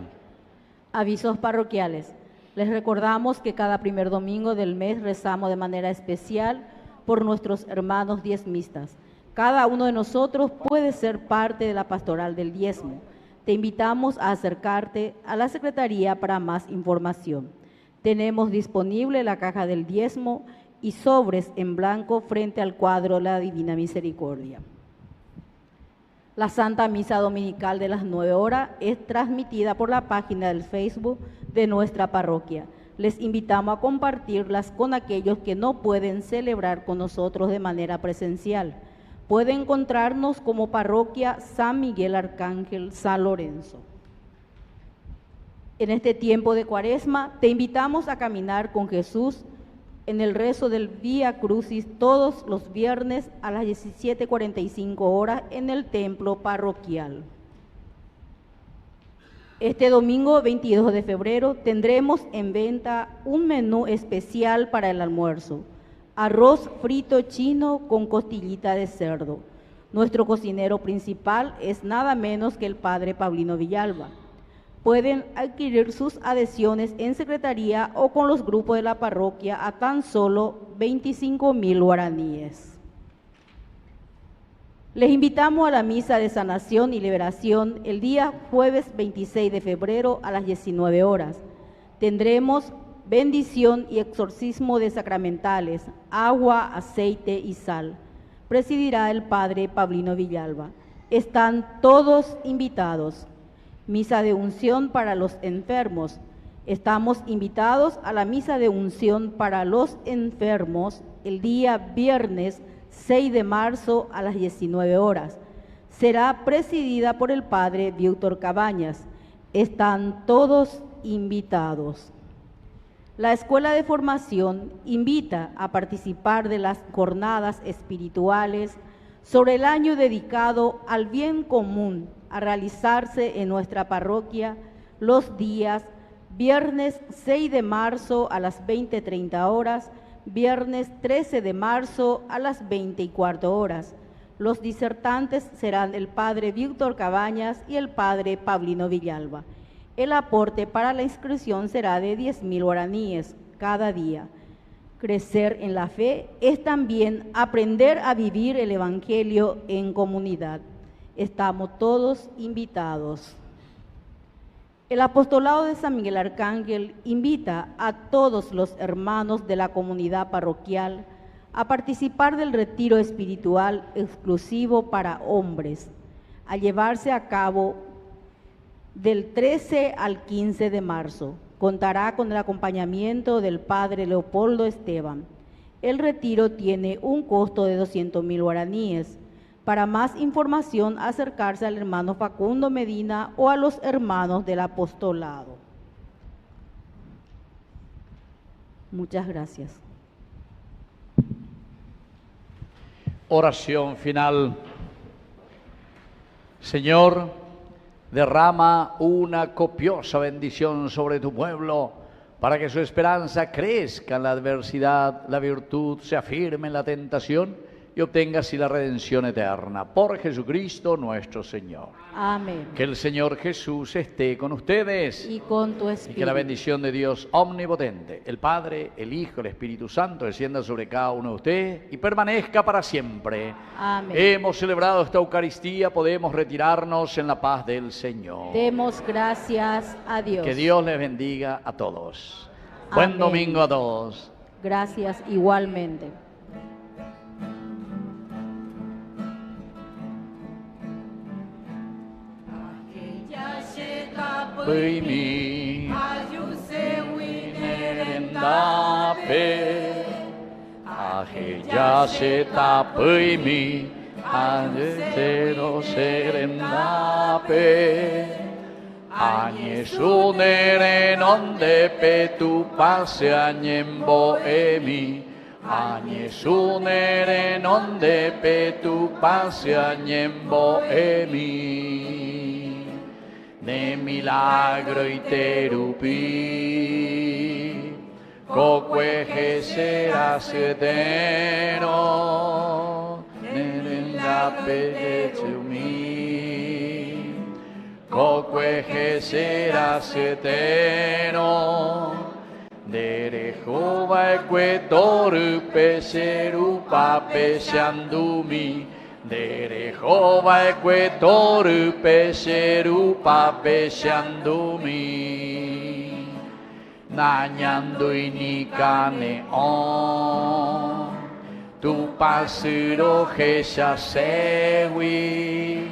S2: Avisos parroquiales. Les recordamos que cada primer domingo del mes rezamos de manera especial por nuestros hermanos diezmistas. Cada uno de nosotros puede ser parte de la pastoral del diezmo. Te invitamos a acercarte a la Secretaría para más información. Tenemos disponible la caja del diezmo y sobres en blanco frente al cuadro La Divina Misericordia. La Santa Misa Dominical de las 9 horas es transmitida por la página del Facebook de nuestra parroquia. Les invitamos a compartirlas con aquellos que no pueden celebrar con nosotros de manera presencial. Pueden encontrarnos como parroquia San Miguel Arcángel San Lorenzo. En este tiempo de Cuaresma te invitamos a caminar con Jesús en el rezo del Vía Crucis todos los viernes a las 17:45 horas en el templo parroquial. Este domingo 22 de febrero tendremos en venta un menú especial para el almuerzo: arroz frito chino con costillita de cerdo. Nuestro cocinero principal es nada menos que el padre Pablino Villalba. Pueden adquirir sus adhesiones en secretaría o con los grupos de la parroquia a tan solo 25.000 guaraníes. Les invitamos a la misa de sanación y liberación el día jueves 26 de febrero a las 19 horas. Tendremos bendición y exorcismo de sacramentales, agua, aceite y sal. Presidirá el padre Pablino Villalba. Están todos invitados. Misa de unción para los enfermos. Estamos invitados a la misa de unción para los enfermos el día viernes 6 de marzo a las 19 horas. Será presidida por el padre Víctor Cabañas. Están todos invitados. La Escuela de Formación invita a participar de las jornadas espirituales sobre el año dedicado al bien común, a realizarse en nuestra parroquia los días viernes 6 de marzo a las 20:30 horas, viernes 13 de marzo a las 20:15 horas. Los disertantes serán el padre Víctor Cabañas y el padre Pablino Villalba. El aporte para la inscripción será de 10.000 guaraníes cada día. Crecer en la fe es también aprender a vivir el Evangelio en comunidad. Estamos todos invitados. El apostolado de San Miguel Arcángel invita a todos los hermanos de la comunidad parroquial a participar del retiro espiritual exclusivo para hombres, a llevarse a cabo del 13 al 15 de marzo. Contará con el acompañamiento del padre Leopoldo Esteban. El retiro tiene un costo de 200.000 guaraníes. Para más información, acercarse al hermano Facundo Medina o a los hermanos del apostolado. Muchas gracias.
S3: Oración final. Señor, derrama una copiosa bendición sobre tu pueblo para que su esperanza crezca en la adversidad, la virtud se afirme en la tentación y obtenga así la redención eterna. Por Jesucristo nuestro Señor.
S2: Amén.
S3: Que el Señor Jesús esté con ustedes.
S2: Y con tu espíritu.
S3: Y que la bendición de Dios omnipotente, el Padre, el Hijo, el Espíritu Santo, descienda sobre cada uno de ustedes y permanezca para siempre.
S2: Amén.
S3: Hemos celebrado esta Eucaristía, podemos retirarnos en la paz del Señor.
S2: Demos gracias a Dios.
S3: Que Dios les bendiga a todos. Buen
S2: Amén.
S3: domingo a todos.
S2: Gracias igualmente.
S3: Păimi,
S8: Ayuse
S3: Nerendape, Aheya Seta Păimi, Anetero Serendape, Aniesu Nerenonde Petu Pase Añembo Emi, Agnesunere non de petu pasia niembo emi, ne milagro iterupi, coque gesera seteno, nerenda pedechumi, coque gesera seteno, Dere Jehova equetoru peseru papeshandumi. Dere Jehova equetoru peseru papeshandumi. Nañando inikane on. Tu pasuro jesha sewi.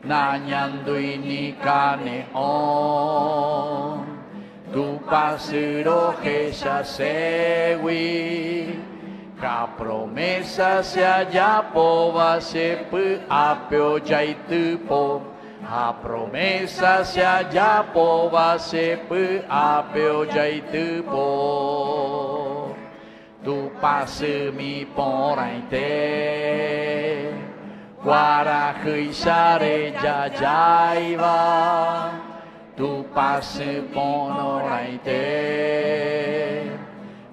S3: Nañando inikane on. Tu pasero jesha sewi, ka promesa se haya pova se pu apeo jaitu po, a promesa se haya pova se pu apeo jaitu po. Tu passe mi poraite, guara jesare jajaiva. Tu passe ponoraite,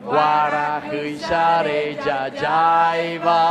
S3: guara hisare jajaiva.